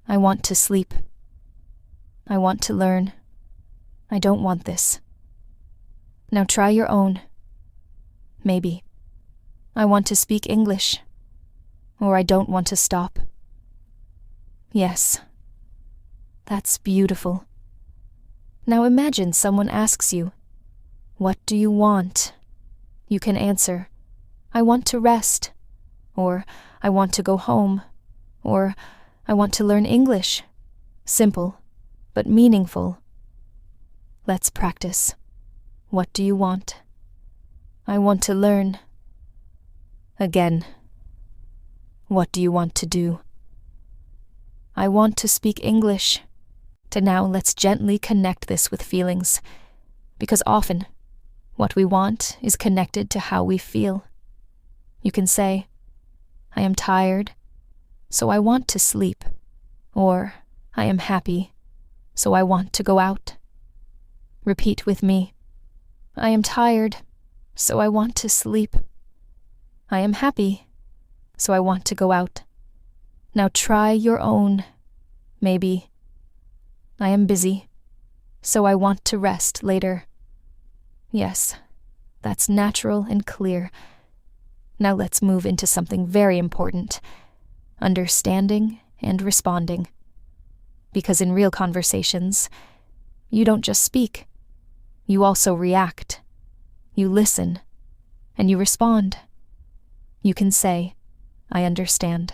I want to sleep. I want to learn. I don't want this. Now try your own. Maybe. I want to speak English. Or I don't want to stop. Yes. That's beautiful. Now imagine someone asks you, "What do you want?" You can answer, "I want to rest," or "I want to go home," or "I want to learn English." Simple, but meaningful. Let's practice. What do you want? I want to learn. Again. What do you want to do? I want to speak English. To now, let's gently connect this with feelings, because often, what we want is connected to how we feel. You can say, I am tired, so I want to sleep. Or, I am happy, so I want to go out. Repeat with me. I am tired, so I want to sleep. I am happy, so I want to go out. Now try your own. Maybe. I am busy, so I want to rest later. Yes, that's natural and clear. Now let's move into something very important. Understanding and responding. Because in real conversations, you don't just speak. You also react. You listen. And you respond. You can say, I understand.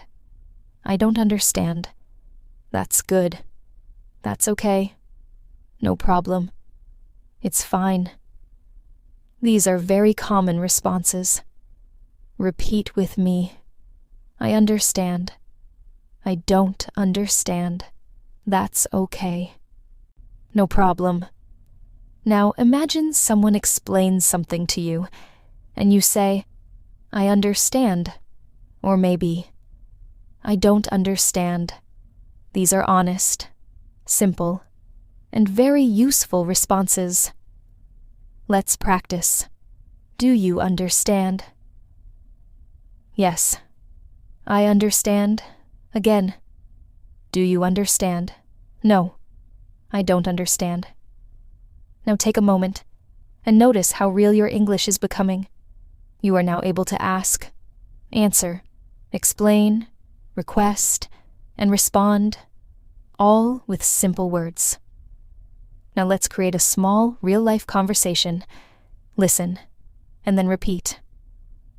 I don't understand. That's good. That's okay. No problem. It's fine. These are very common responses. Repeat with me. I understand. I don't understand. That's okay. No problem. Now imagine someone explains something to you, and you say, I understand. Or maybe, I don't understand. These are honest, simple, and very useful responses. Let's practice. Do you understand? Yes, I understand. Again, do you understand? No, I don't understand. Now take a moment and notice how real your English is becoming. You are now able to ask, answer, explain, request, and respond, all with simple words. Now let's create a small, real-life conversation. Listen, and then repeat.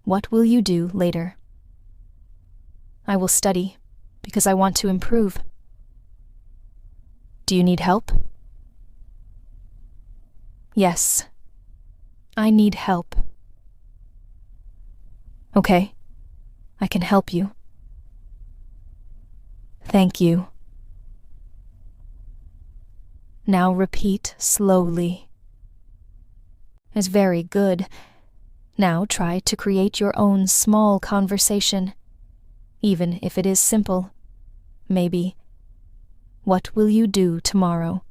What will you do later? I will study because I want to improve. Do you need help? Yes, I need help. Okay, I can help you. Thank you. Now repeat slowly. Is very good. Now try to create your own small conversation, even if it is simple. Maybe, what will you do tomorrow?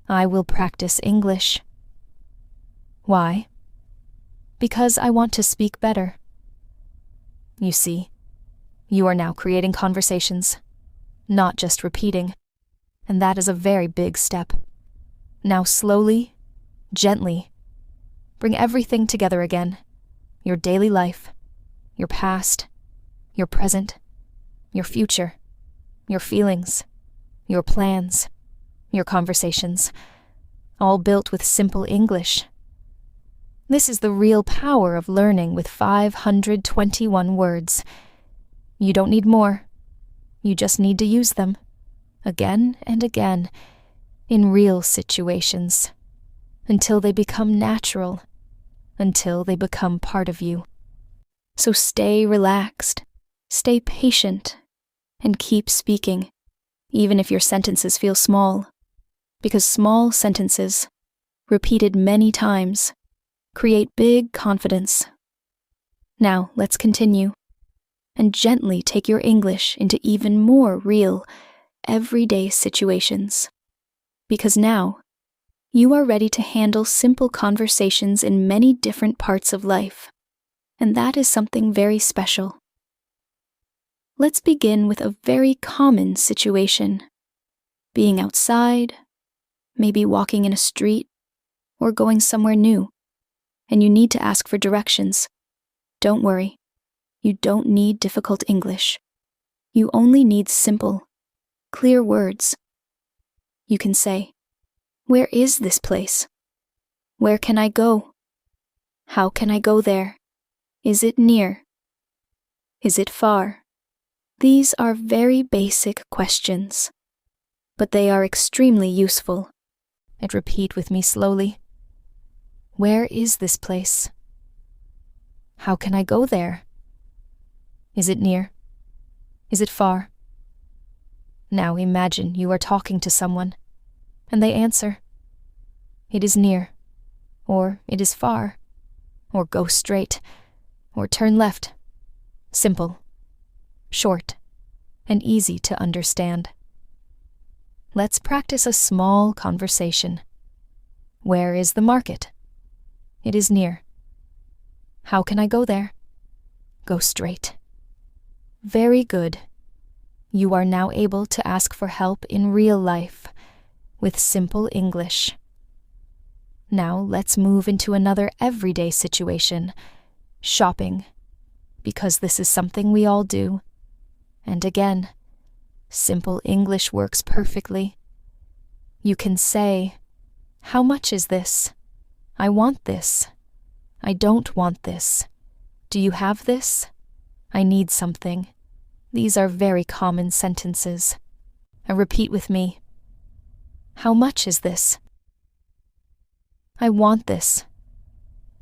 I will practice English. Why? Because I want to speak better. You see, you are now creating conversations, not just repeating, and that is a very big step. Now slowly, gently, bring everything together again. Your daily life, your past, your present, your future, your feelings, your plans, your conversations, all built with simple English. This is the real power of learning with 521 words. You don't need more. You just need to use them, again and again, in real situations, until they become natural, until they become part of you. So stay relaxed, stay patient, and keep speaking, even if your sentences feel small, because small sentences, repeated many times, create big confidence. Now let's continue, and gently take your English into even more real, everyday situations. Because now, you are ready to handle simple conversations in many different parts of life, and that is something very special. Let's begin with a very common situation. Being outside, maybe walking in a street, or going somewhere new, and you need to ask for directions. Don't worry, you don't need difficult English. You only need simple, clear words. You can say, where is this place? Where can I go? How can I go there? Is it near? Is it far? These are very basic questions, but they are extremely useful. And repeat with me slowly. Where is this place? How can I go there? Is it near? Is it far? Now imagine you are talking to someone, and they answer, it is near, or it is far, or go straight, or turn left. Simple, short, and easy to understand. Let's practice a small conversation. Where is the market? It is near. How can I go there? Go straight. Very good. You are now able to ask for help in real life with simple English. Now let's move into another everyday situation, shopping, because this is something we all do. And again, simple English works perfectly. You can say, how much is this? I want this. I don't want this. Do you have this? I need something. These are very common sentences. And repeat with me. How much is this? I want this.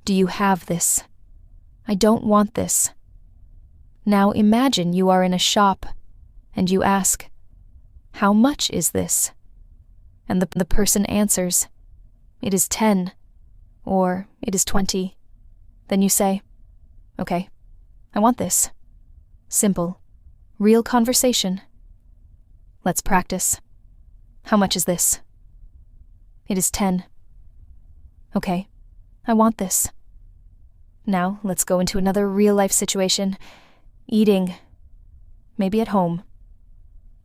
Do you have this? I don't want this. Now imagine you are in a shop, and you ask, "How much is this?" And the person answers, "It is 10, or it is 20. Then you say, "Okay, I want this." Simple, real conversation. Let's practice. How much is this? It is 10. Okay, I want this. Now let's go into another real-life situation. Eating. Maybe at home.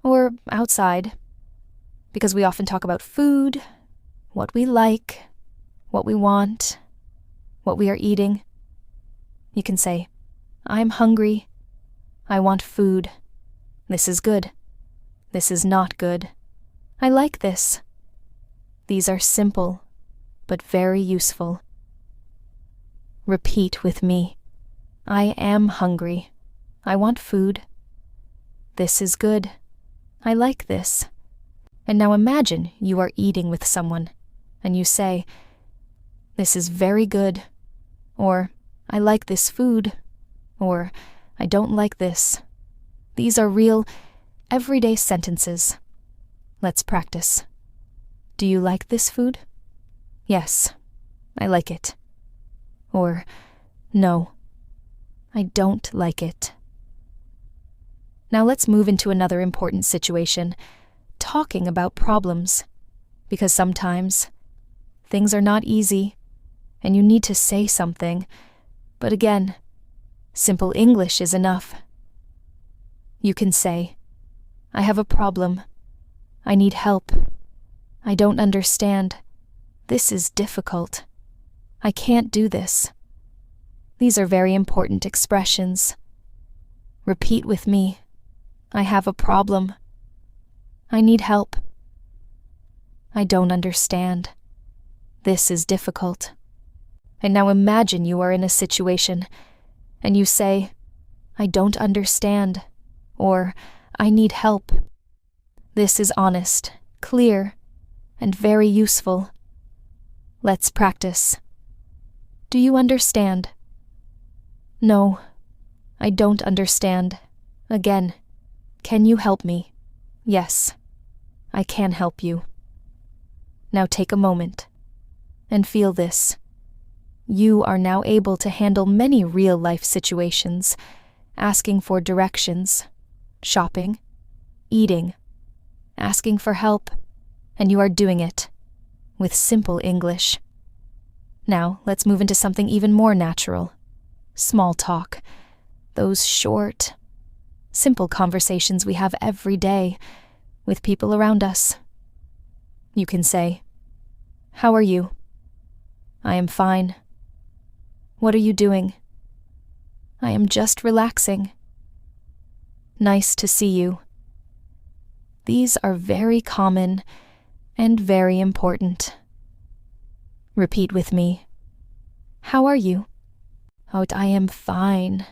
Or outside. Because we often talk about food, what we like, what we want, what we are eating. You can say, "I'm hungry. I want food. This is good. This is not good. I like this." These are simple, but very useful. Repeat with me. I am hungry. I want food. This is good. I like this. And now imagine you are eating with someone, and you say, "This is very good," or "I like this food," or "I don't like this." These are real, everyday sentences. Let's practice. Do you like this food? Yes, I like it. Or, no, I don't like it. Now let's move into another important situation, talking about problems, because sometimes things are not easy, and you need to say something, but again, simple English is enough. You can say, "I have a problem. I need help. I don't understand. This is difficult. I can't do this." These are very important expressions. Repeat with me. I have a problem. I need help. I don't understand. This is difficult. And now imagine you are in a situation, and you say, "I don't understand," or "I need help." This is honest, clear, and very useful. Let's practice. Do you understand? No, I don't understand. Again, can you help me? Yes, I can help you. Now take a moment and feel this. You are now able to handle many real-life situations, asking for directions, shopping, eating, asking for help, and you are doing it with simple English. Now let's move into something even more natural. Small talk. Those short, simple conversations we have every day with people around us. You can say, "How are you?" "I am fine." "What are you doing?" "I am just relaxing." "Nice to see you." These are very common and very important. Repeat with me. How are you? Oh, I am fine.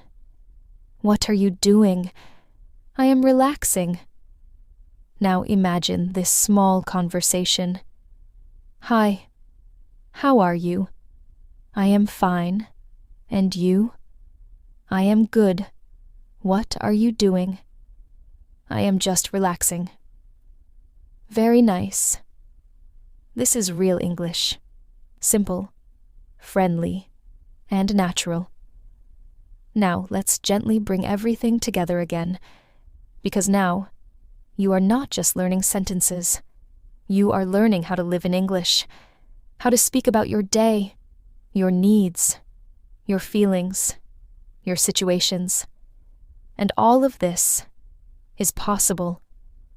What are you doing? I am relaxing. Now imagine this small conversation. Hi, how are you? I am fine. And you? I am good. What are you doing? I am just relaxing. Very nice. This is real English. Simple, friendly, and natural. Now let's gently bring everything together again, because now you are not just learning sentences. You are learning how to live in English, how to speak about your day, your needs, your feelings, your situations. And all of this is possible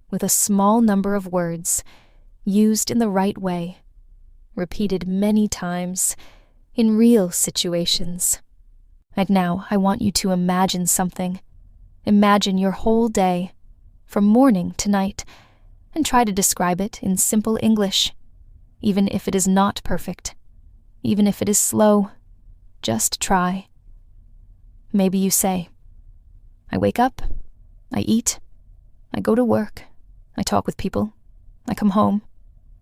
with a small number of words used in the right way, repeated many times in real situations. And now I want you to imagine something. Imagine your whole day, from morning to night, and try to describe it in simple English, even if it is not perfect, even if it is slow. Just try. Maybe you say, I wake up, I eat, I go to work, I talk with people, I come home,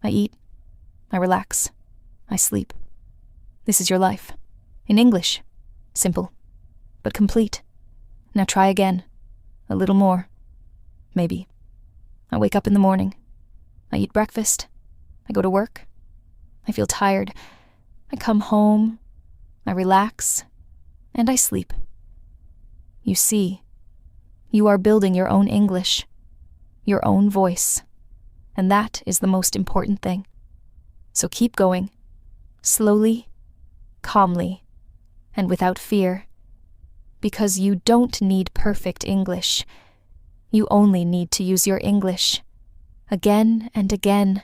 I eat, I relax, I sleep. This is your life. In English. Simple, but complete. Now try again. A little more. maybe. I wake up in the morning. I eat breakfast. I go to work. I feel tired. I come home. I relax. And I sleep. You see, you are building your own English, your own voice, and that is the most important thing. So keep going, slowly, calmly, and without fear, because you don't need perfect English. You only need to use your English, again and again,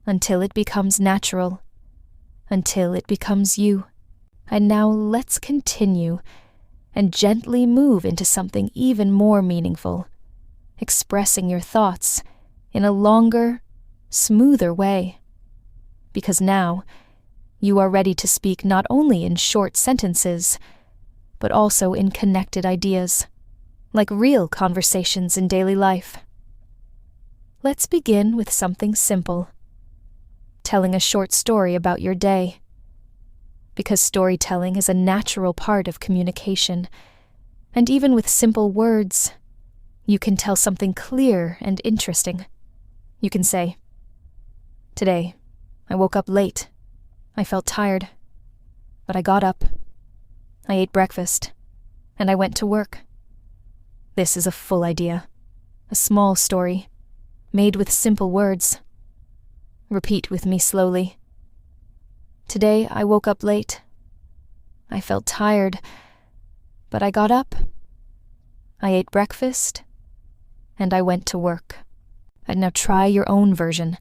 until it becomes natural, until it becomes you. And now let's continue and gently move into something even more meaningful, expressing your thoughts in a longer, smoother way. Because now, you are ready to speak not only in short sentences, but also in connected ideas, like real conversations in daily life. Let's begin with something simple, telling a short story about your day. Because storytelling is a natural part of communication, and even with simple words, you can tell something clear and interesting. You can say, "Today, I woke up late. I felt tired, but I got up. I ate breakfast, and I went to work." This is a full idea, a small story, made with simple words. Repeat with me slowly. Today I woke up late. I felt tired, but I got up. I ate breakfast, and I went to work. And now try your own version.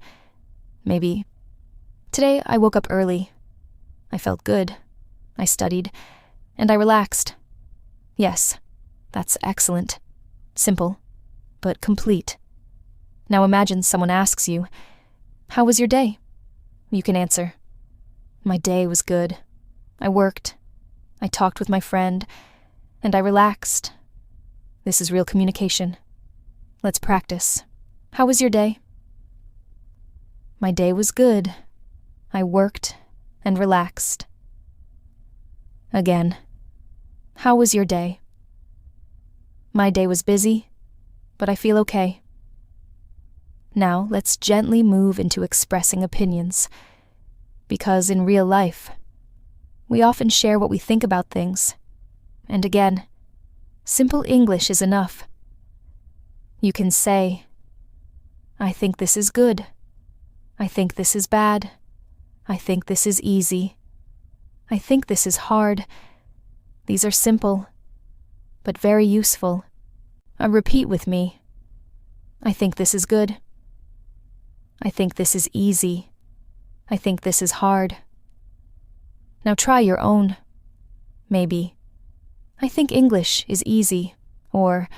Maybe, today I woke up early. I felt good. I studied, and I relaxed. Yes, that's excellent. Simple, but complete. Now imagine someone asks you, "How was your day?" You can answer, "My day was good. I worked. I talked with my friend. And I relaxed." This is real communication. Let's practice. How was your day? My day was good. I worked and relaxed. Again. How was your day? My day was busy, but I feel okay. Now let's gently move into expressing opinions. Because in real life, we often share what we think about things. And again, simple English is enough. You can say, "I think this is good. I think this is bad. I think this is easy. I think this is hard." These are simple, but very useful. Repeat with me. I think this is good. I think this is easy. I think this is hard. Now try your own. Maybe, I think English is easy, or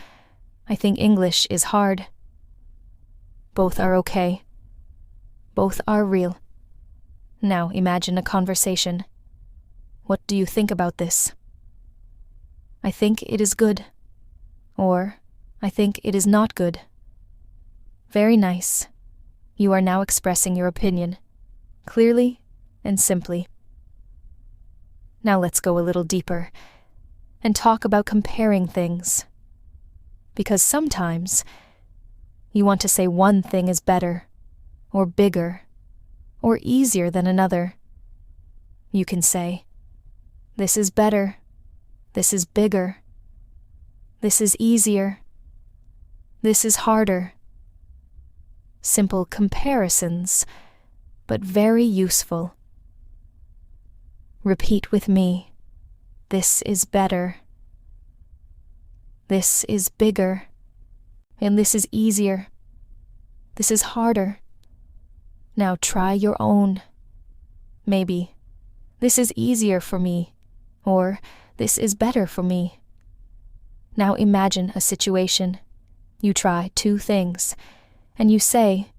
I think English is hard. Both are okay. Both are real. Now imagine a conversation. What do you think about this? I think it is good. Or, I think it is not good. Very nice. You are now expressing your opinion, clearly and simply. Now let's go a little deeper and talk about comparing things. Because sometimes you want to say one thing is better, or bigger, or easier than another. You can say, "This is better. This is bigger. This is easier. This is harder." Simple comparisons, but very useful. Repeat with me. This is better. This is bigger. And this is easier. This is harder. Now try your own. Maybe, this is easier for me, or this is better for me. Now imagine a situation. You try two things, and you say,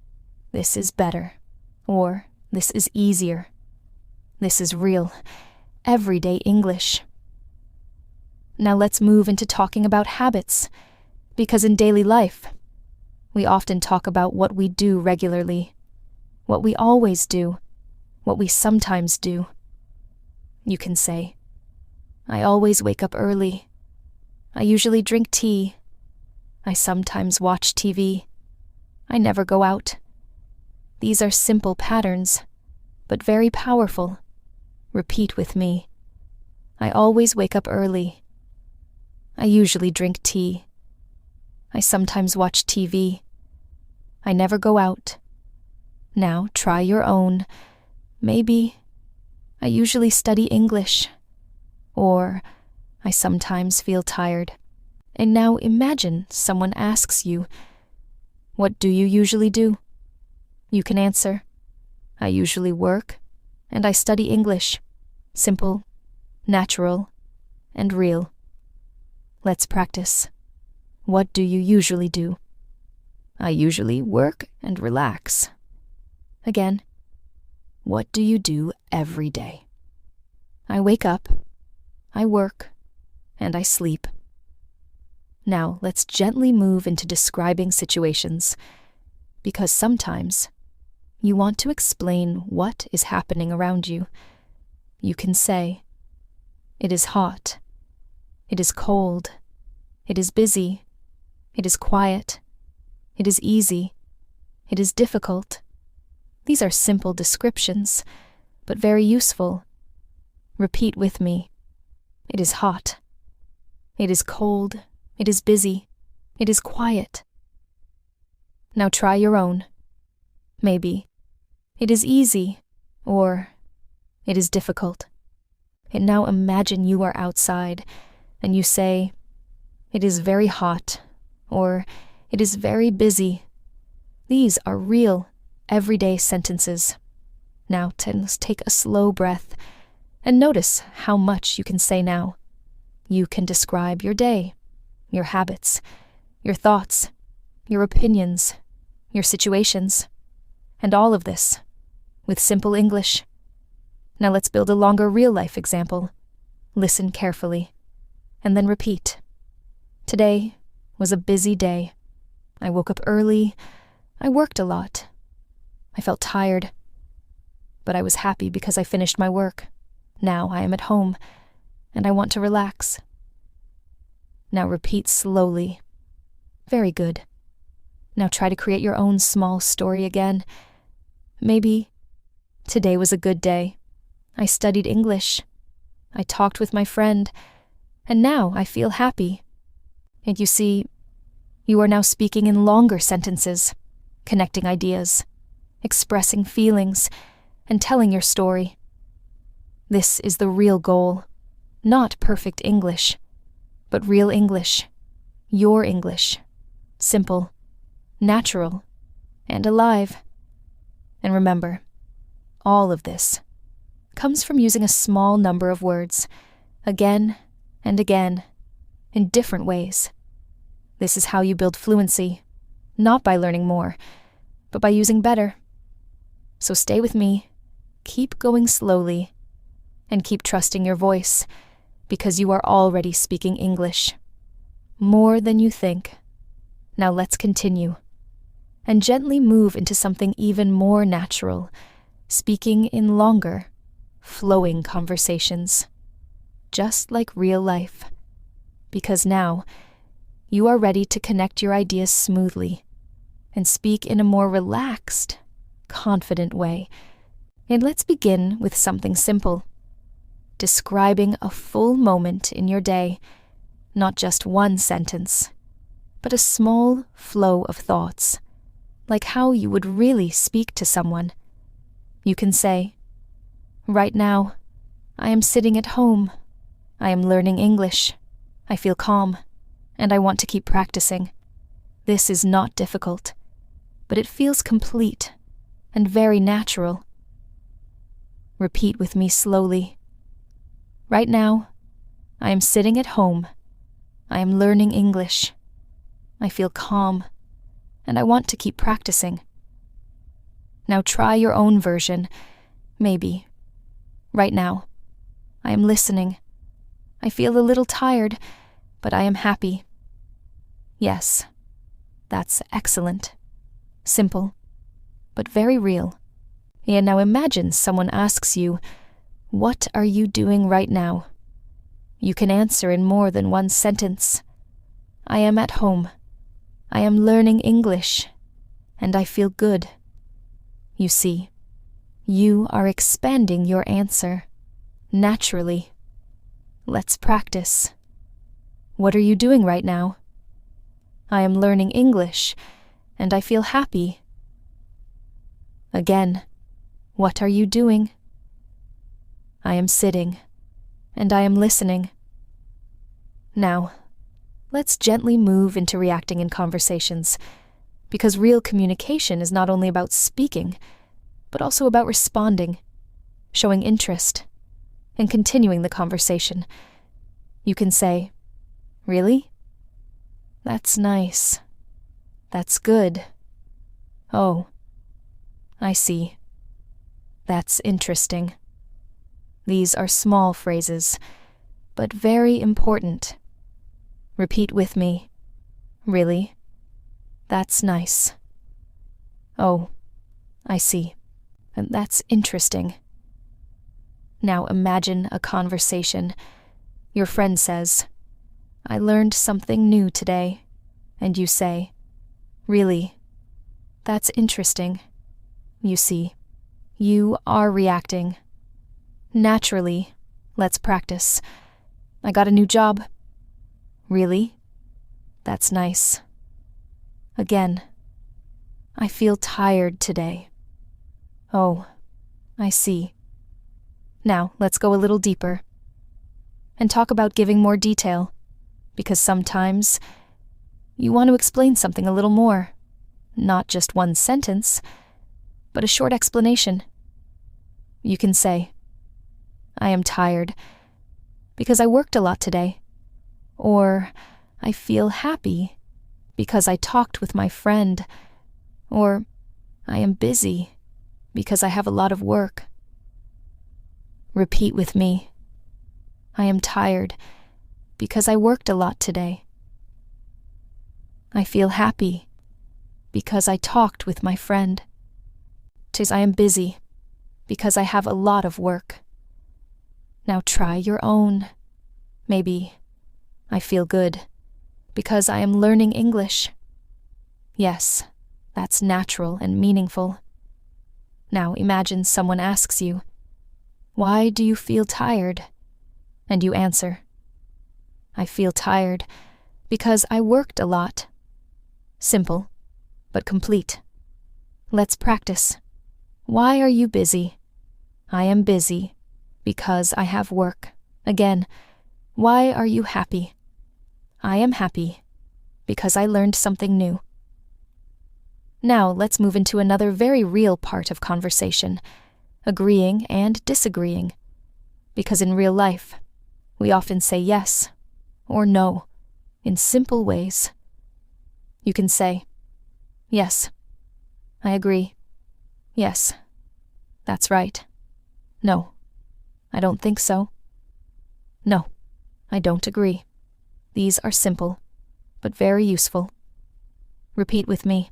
"This is better," or "This is easier." This is real, everyday English. Now let's move into talking about habits, because in daily life, we often talk about what we do regularly, what we always do, what we sometimes do. You can say, "I always wake up early. I usually drink tea. I sometimes watch TV. I never go out. These are simple patterns, but very powerful. Repeat with me. I always wake up early. I usually drink tea. I sometimes watch TV. I never go out. Now try your own. Maybe, I usually study English. Or, I sometimes feel tired. And now imagine someone asks you, what do you usually do? You can answer, I usually work, and I study English. Simple, natural, and real. Let's practice. What do you usually do? I usually work and relax. Again, what do you do every day? I wake up, I work, and I sleep. Now let's gently move into describing situations, because sometimes you want to explain what is happening around you. You can say, it is hot, it is cold, it is busy, it is quiet, it is easy, it is difficult. These are simple descriptions, but very useful. Repeat with me. It is hot. It is cold. It is busy. It is quiet. Now try your own. Maybe, it is easy, or it is difficult. And now imagine you are outside, and you say, it is very hot, or it is very busy. These are real, everyday sentences. Now let's take a slow breath and notice how much you can say now. You can describe your day, your habits, your thoughts, your opinions, your situations, and all of this with simple English. Now let's build a longer real-life example. Listen carefully, and then repeat. Today was a busy day. I woke up early. I worked a lot. I felt tired, but I was happy because I finished my work. Now I am at home, and I want to relax. Now repeat slowly. Very good. Now try to create your own small story again. Maybe, today was a good day. I studied English. I talked with my friend, and now I feel happy. And you see, you are now speaking in longer sentences, connecting ideas, expressing feelings, and telling your story. This is the real goal. Not perfect English, but real English. Your English. Simple, natural, and alive. And remember, all of this comes from using a small number of words, again and again, in different ways. This is how you build fluency, not by learning more, but by using better. So stay with me, keep going slowly, and keep trusting your voice, because you are already speaking English. More than you think. Now let's continue, and gently move into something even more natural, speaking in longer, flowing conversations, just like real life. Because now, you are ready to connect your ideas smoothly, and speak in a more relaxed, confident way. And let's begin with something simple. Describing a full moment in your day, not just one sentence, but a small flow of thoughts, like how you would really speak to someone. You can say, right now, I am sitting at home. I am learning English. I feel calm, and I want to keep practicing. This is not difficult, but it feels complete and very natural. Repeat with me slowly. Right now, I am sitting at home. I am learning English. I feel calm, and I want to keep practicing. Now try your own version, maybe. Right now, I am listening. I feel a little tired, but I am happy. Yes, that's excellent. Simple, but very real. And now imagine someone asks you, what are you doing right now? You can answer in more than one sentence. I am at home. I am learning English, and I feel good. You see, you are expanding your answer, naturally. Let's practice. What are you doing right now? I am learning English, and I feel happy. Again, what are you doing? I am sitting, and I am listening. Now, let's gently move into reacting in conversations, because real communication is not only about speaking, but also about responding, showing interest, and continuing the conversation. You can say, "Really? That's nice. That's good. Oh, I see. That's interesting." These are small phrases, but very important. Repeat with me. Really? That's nice. Oh, I see. And that's interesting. Now imagine a conversation. Your friend says, "I learned something new today." And you say, "Really? That's interesting." You see, you are reacting. Naturally, let's practice. "I got a new job." Really? That's nice. Again, "I feel tired today." Oh, I see. Now, let's go a little deeper and talk about giving more detail, because sometimes you want to explain something a little more, not just one sentence, but a short explanation. You can say, "I am tired because I worked a lot today," or "I feel happy because I talked with my friend," or "I am busy because I have a lot of work." Repeat with me. I am tired because I worked a lot today. I feel happy because I talked with my friend. I am busy because I have a lot of work. Now try your own. Maybe, I feel good because I am learning English. Yes, that's natural and meaningful. Now imagine someone asks you, "Why do you feel tired?" And you answer, "I feel tired because I worked a lot." Simple, but complete. Let's practice. Why are you busy? I am busy because I have work. Again, why are you happy? I am happy because I learned something new. Now let's move into another very real part of conversation, agreeing and disagreeing. Because in real life, we often say yes or no in simple ways. You can say, "Yes, I agree. Yes, that's right. No, I don't think so. No, I don't agree." These are simple, but very useful. Repeat with me.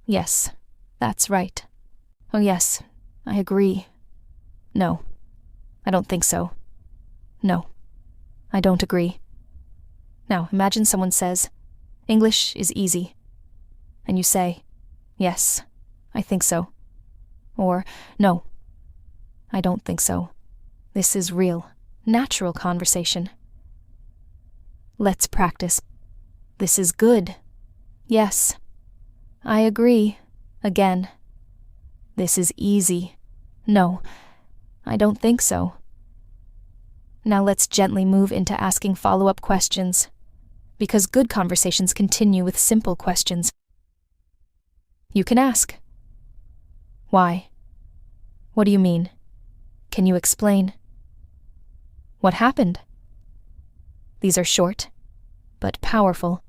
Yes, that's right. Oh yes, I agree. No, I don't think so. No, I don't agree. Now imagine someone says, "English is easy." And you say, "Yes, I think so." Or, "No, I don't think so." This is real, natural conversation. Let's practice. This is good. Yes, I agree. Again. This is easy. No, I don't think so. Now let's gently move into asking follow-up questions, because good conversations continue with simple questions. You can ask, "Why? What do you mean? Can you explain? What happened?" These are short, but powerful.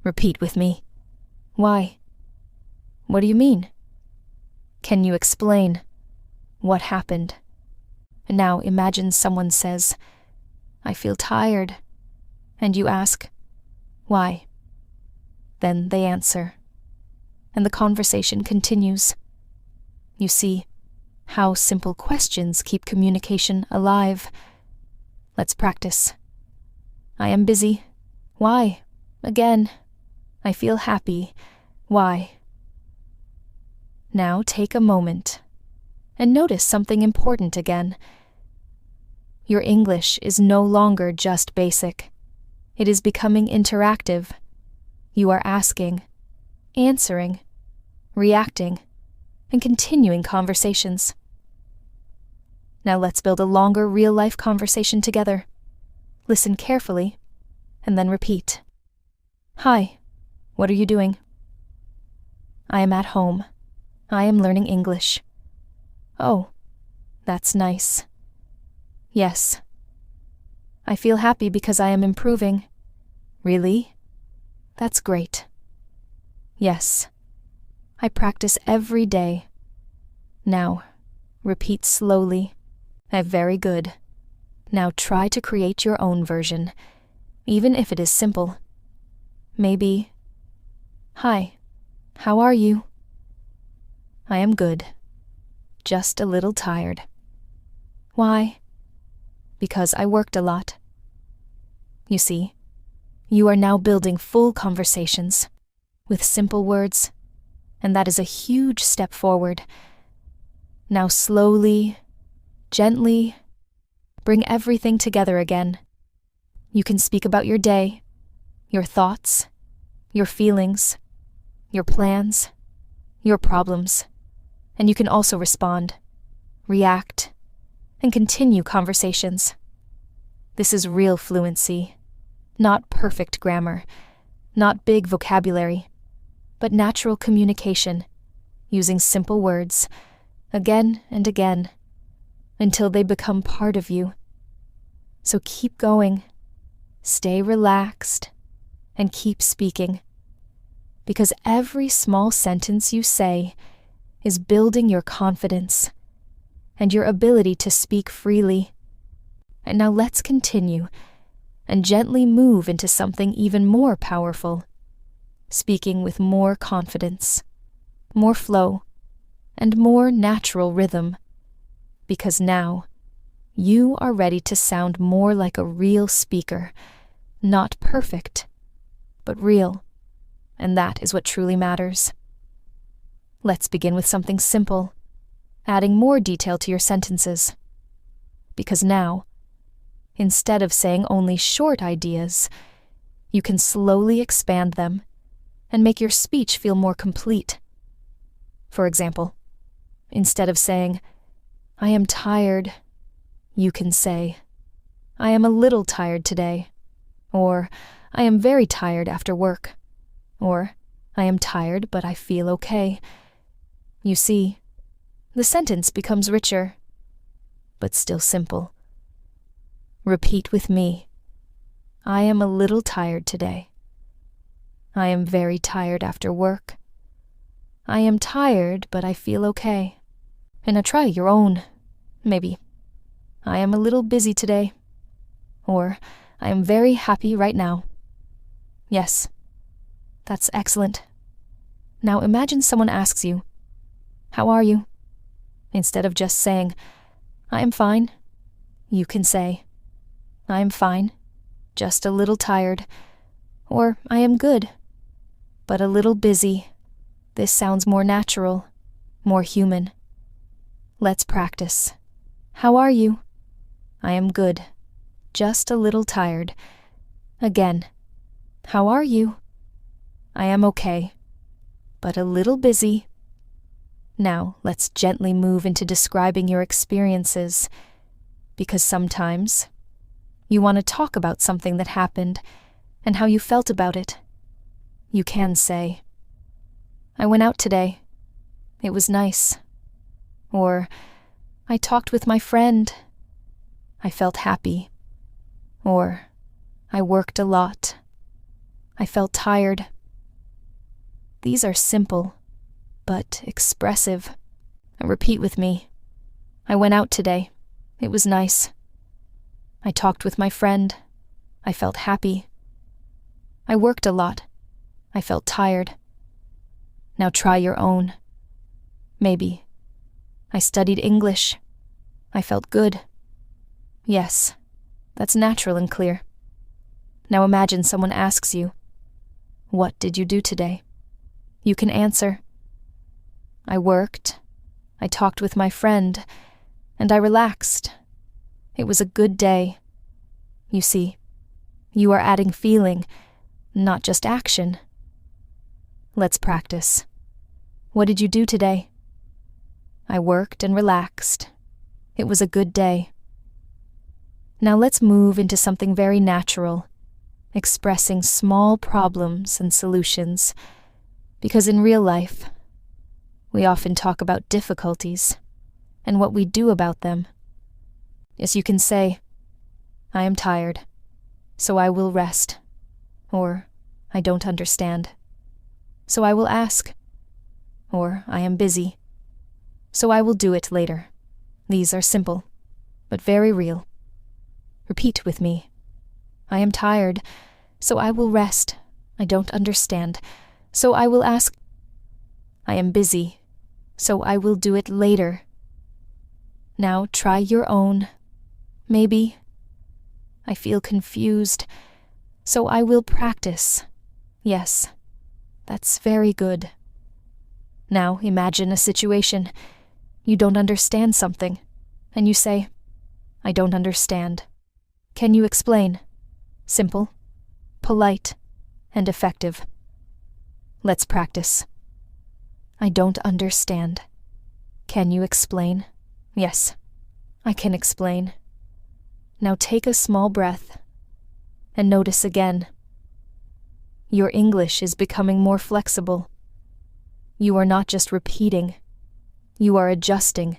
Repeat with me. Why? What do you mean? Can you explain? What happened? And now imagine someone says, "I feel tired." And you ask, "Why?" Then they answer, and the conversation continues. You see how simple questions keep communication alive. Let's practice. I am busy. Why? Again. I feel happy. Why? Now take a moment and notice something important again. Your English is no longer just basic. It is becoming interactive. You are asking, answering, reacting, and continuing conversations. Now let's build a longer real-life conversation together. Listen carefully, and then repeat. Hi, what are you doing? I am at home. I am learning English. Oh, that's nice. Yes. I feel happy because I am improving. Really? That's great. Yes. I practice every day. Now, repeat slowly. Very good. Now try to create your own version, even if it is simple. Maybe, hi, how are you? I am good. Just a little tired. Why? Because I worked a lot. You see, you are now building full conversations with simple words, and that is a huge step forward. Now slowly, gently, bring everything together again. You can speak about your day, your thoughts, your feelings, your plans, your problems, and you can also respond, react, and continue conversations. This is real fluency, not perfect grammar, not big vocabulary, but natural communication, using simple words, again and again, until they become part of you. So keep going, stay relaxed, and keep speaking, because every small sentence you say is building your confidence and your ability to speak freely. And now let's continue and gently move into something even more powerful, speaking with more confidence, more flow, and more natural rhythm, because now you are ready to sound more like a real speaker, not perfect, but real, and that is what truly matters. Let's begin with something simple, adding more detail to your sentences, because now, instead of saying only short ideas, you can slowly expand them and make your speech feel more complete. For example, instead of saying, I am tired, you can say, I am a little tired today, or I am very tired after work, or I am tired but I feel okay. You see, the sentence becomes richer, but still simple. Repeat with me. I am a little tired today. I am very tired after work. I am tired, but I feel okay. And now try your own. Maybe, I am a little busy today. Or, I am very happy right now. Yes, that's excellent. Now imagine someone asks you, how are you? Instead of just saying, I am fine, you can say, I am fine, just a little tired, or I am good, but a little busy. This sounds more natural, more human. Let's practice. How are you? I am good, just a little tired. Again, how are you? I am okay, but a little busy. Now, let's gently move into describing your experiences, because sometimes you want to talk about something that happened and how you felt about it. You can say, I went out today. It was nice. Or, I talked with my friend. I felt happy. Or, I worked a lot. I felt tired. These are simple, but expressive. Repeat with me. I went out today. It was nice. I talked with my friend. I felt happy. I worked a lot. I felt tired. Now try your own. Maybe. I studied English. I felt good. Yes, that's natural and clear. Now imagine someone asks you, What did you do today? You can answer, I worked, I talked with my friend, and I relaxed. It was a good day. You see, you are adding feeling, not just action. Let's practice. What did you do today? I worked and relaxed. It was a good day. Now let's move into something very natural, expressing small problems and solutions, because in real life, we often talk about difficulties and what we do about them. Yes, you can say, I am tired, so I will rest, or I don't understand, so I will ask, or I am busy, so I will do it later. These are simple, but very real. Repeat with me. I am tired, so I will rest. I don't understand, so I will ask. I am busy, so I will do it later. Now try your own. Maybe. I feel confused, so I will practice. Yes, that's very good. Now imagine a situation. You don't understand something, and you say, I don't understand. Can you explain? Simple, polite, and effective. Let's practice. I don't understand. Can you explain? Yes, I can explain. Now take a small breath and notice again. Your English is becoming more flexible. You are not just repeating. You are adjusting,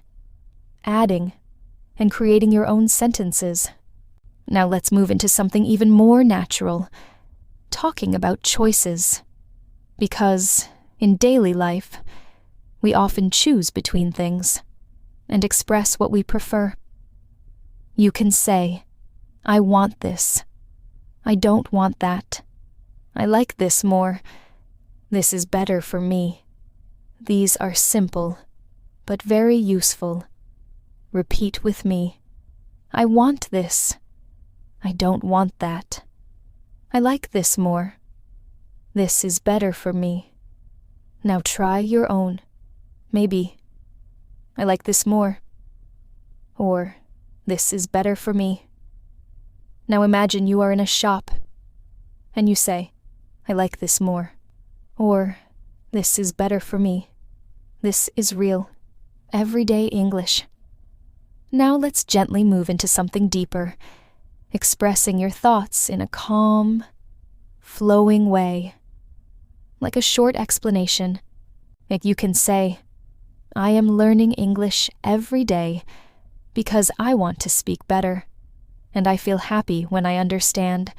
adding, and creating your own sentences. Now let's move into something even more natural, talking about choices. Because, in daily life, we often choose between things and express what we prefer. You can say, I want this. I don't want that. I like this more. This is better for me. These are simple, but very useful. Repeat with me. I want this. I don't want that. I like this more. This is better for me. Now try your own. Maybe. I like this more. Or, this is better for me. Now imagine you are in a shop, and you say, I like this more. Or, this is better for me. This is real, everyday English. Now let's gently move into something deeper, expressing your thoughts in a calm, flowing way. Like a short explanation, you can say, I am learning English every day because I want to speak better, and I feel happy when I understand.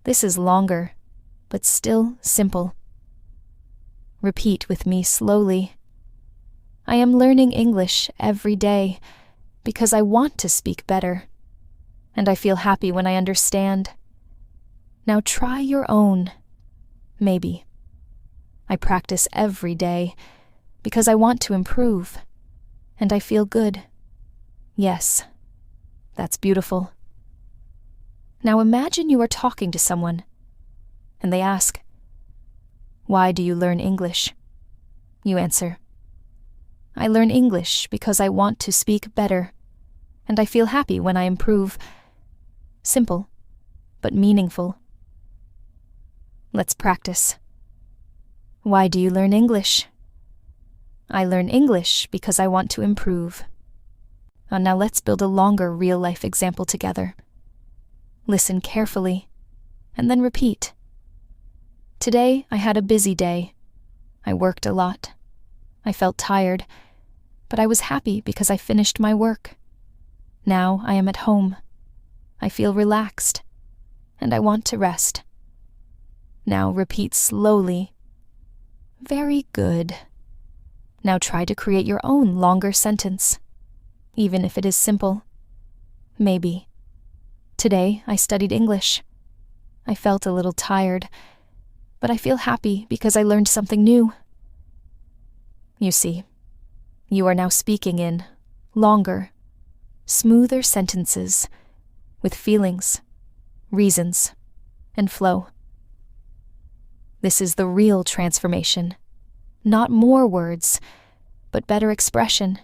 This is longer, but still simple. Repeat with me slowly. I am learning English every day because I want to speak better, and I feel happy when I understand. Now try your own. Maybe. I practice every day because I want to improve, and I feel good. Yes, that's beautiful. Now imagine you are talking to someone, and they ask, why do you learn English? You answer, I learn English because I want to speak better, and I feel happy when I improve. Simple, but meaningful. Let's practice. Why do you learn English? I learn English because I want to improve. Now let's build a longer real-life example together. Listen carefully, and then repeat. Today, I had a busy day. I worked a lot. I felt tired, but I was happy because I finished my work. Now I am at home. I feel relaxed, and I want to rest. Now repeat slowly. Very good. Now try to create your own longer sentence, even if it is simple. Maybe. Today I studied English. I felt a little tired, but I feel happy because I learned something new. You see, you are now speaking in longer, smoother sentences with feelings, reasons, and flow. This is the real transformation. Not more words, but better expression,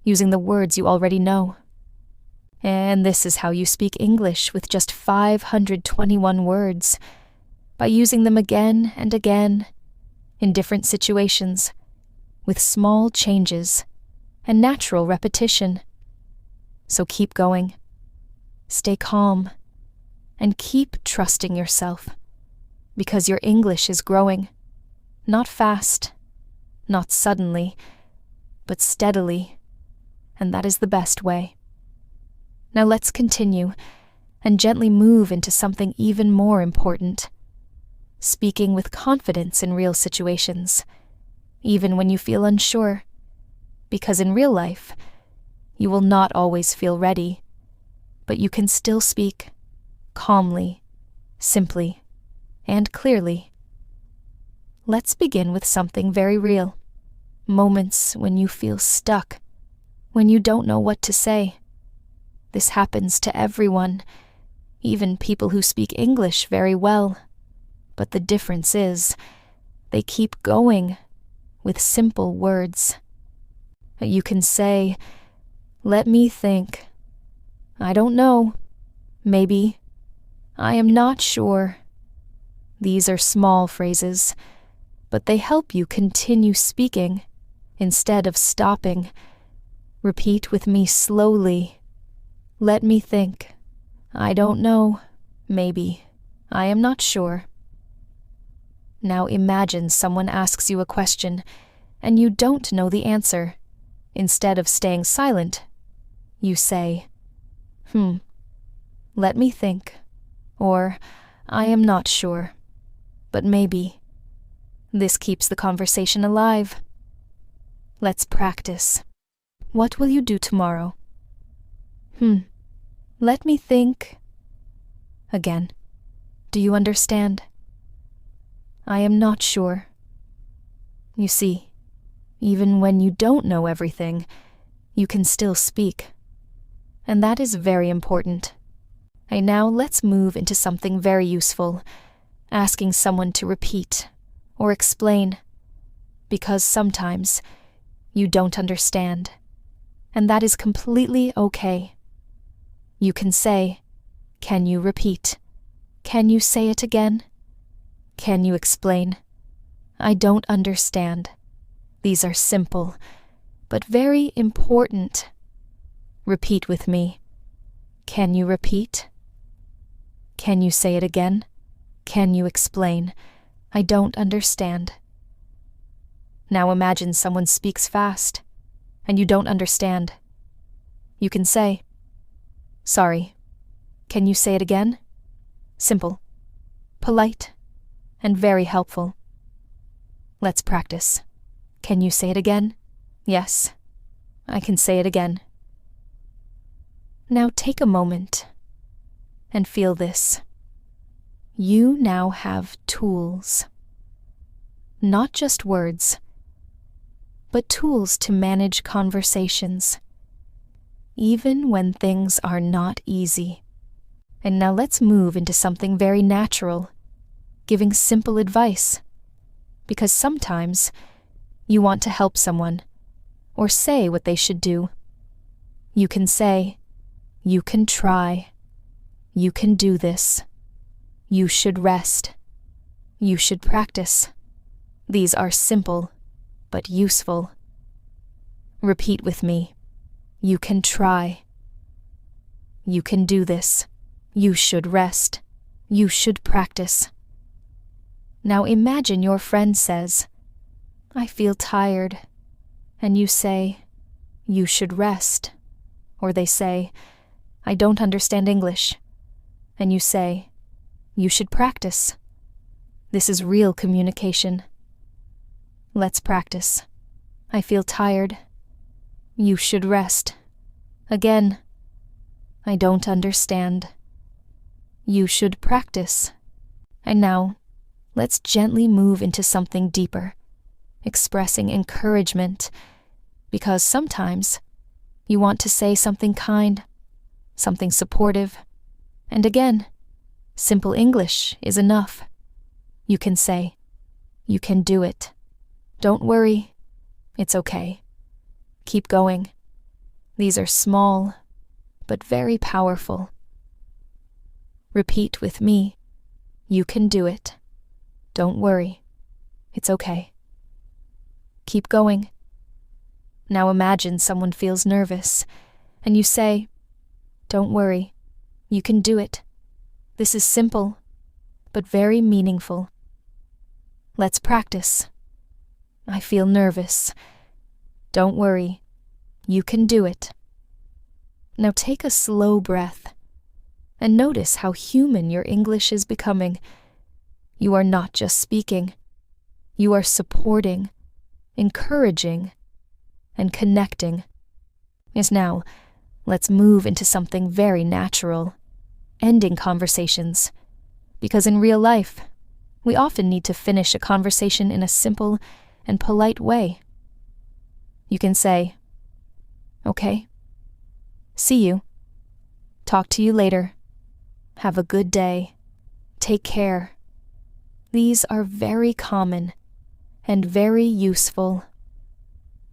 using the words you already know. And this is how you speak English with just 521 words, by using them again and again, in different situations, with small changes and natural repetition. So keep going, stay calm, and keep trusting yourself, because your English is growing, not fast, not suddenly, but steadily, and that is the best way. Now let's continue and gently move into something even more important, speaking with confidence in real situations, even when you feel unsure, because in real life, you will not always feel ready, but you can still speak calmly, simply, and clearly. Let's begin with something very real. Moments when you feel stuck, when you don't know what to say. This happens to everyone, even people who speak English very well. But the difference is, they keep going with simple words. You can say, "Let me think. I don't know. Maybe. I am not sure." These are small phrases, but they help you continue speaking instead of stopping. Repeat with me slowly. Let me think. I don't know. Maybe. I am not sure. Now imagine someone asks you a question and you don't know the answer. Instead of staying silent, you say, let me think, or I am not sure, but maybe. This keeps the conversation alive. Let's practice. What will you do tomorrow? Let me think. Again. Do you understand? I am not sure. You see, even when you don't know everything, you can still speak. And that is very important. And now let's move into something very useful, asking someone to repeat or explain, because sometimes you don't understand, and that is completely okay. You can say, "Can you repeat? Can you say it again? Can you explain? I don't understand." These are simple, but very important. Repeat with me. Can you repeat? Can you say it again? Can you explain? I don't understand. Now imagine someone speaks fast, and you don't understand. You can say, "Sorry, can you say it again?" Simple, polite, and very helpful. Let's practice. Can you say it again? Yes, I can say it again. Now take a moment and feel this. You now have tools. Not just words, but tools to manage conversations, even when things are not easy. And now let's move into something very natural, giving simple advice, because sometimes you want to help someone or say what they should do. You can say, "You can try. You can do this. You should rest. You should practice." These are simple, but useful. Repeat with me. You can try. You can do this. You should rest. You should practice. Now imagine your friend says, "I feel tired," and you say, "You should rest." Or they say, "I don't understand English," and you say, "You should practice." This is real communication. Let's practice. I feel tired. You should rest. Again. I don't understand. You should practice. And now, let's gently move into something deeper, expressing encouragement, because sometimes you want to say something kind, something supportive, and again, simple English is enough. You can say, "You can do it. Don't worry. It's okay. Keep going." These are small, but very powerful. Repeat with me. You can do it. Don't worry. It's okay. Keep going. Now imagine someone feels nervous, and you say, "Don't worry. You can do it." This is simple, but very meaningful. Let's practice. I feel nervous. Don't worry. You can do it. Now take a slow breath and notice how human your English is becoming. You are not just speaking. You are supporting, encouraging, and connecting. Yes, now, let's move into something very natural, ending conversations. Because in real life, we often need to finish a conversation in a simple and polite way. You can say, "Okay. See you. Talk to you later. Have a good day. Take care." These are very common and very useful.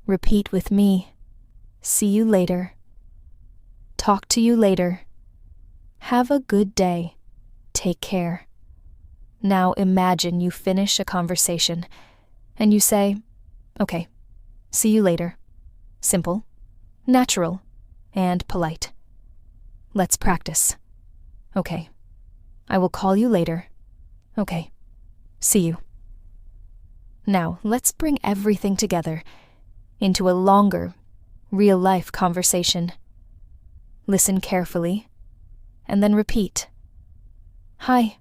Repeat with me. See you later. Talk to you later. Have a good day. Take care. Now imagine you finish a conversation and you say, "Okay, see you later." Simple, natural, and polite. Let's practice. "Okay, I will call you later." "Okay, see you." Now let's bring everything together into a longer, real-life conversation. Listen carefully, and then repeat. "Hi,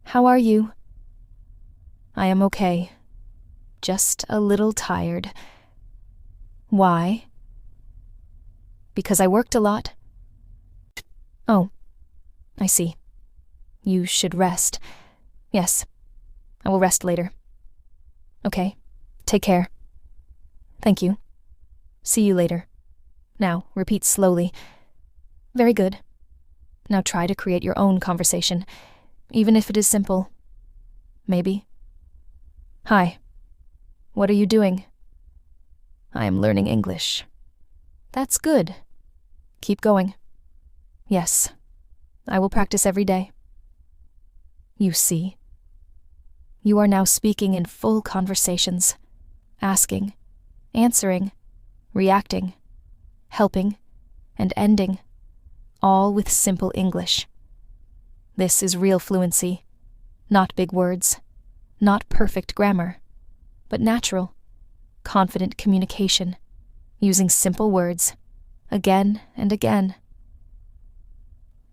how are you?" "I am okay. Just a little tired." "Why?" "Because I worked a lot." "Oh, I see. You should rest." "Yes, I will rest later." "Okay, take care." "Thank you. See you later." Now, repeat slowly. Very good. Now try to create your own conversation, even if it is simple. Maybe, "Hi, what are you doing?" "I am learning English." "That's good. Keep going." "Yes, I will practice every day." You see, you are now speaking in full conversations, asking, answering, reacting, helping, and ending, all with simple English. This is real fluency, not big words, not perfect grammar, but natural, confident communication, using simple words, again and again.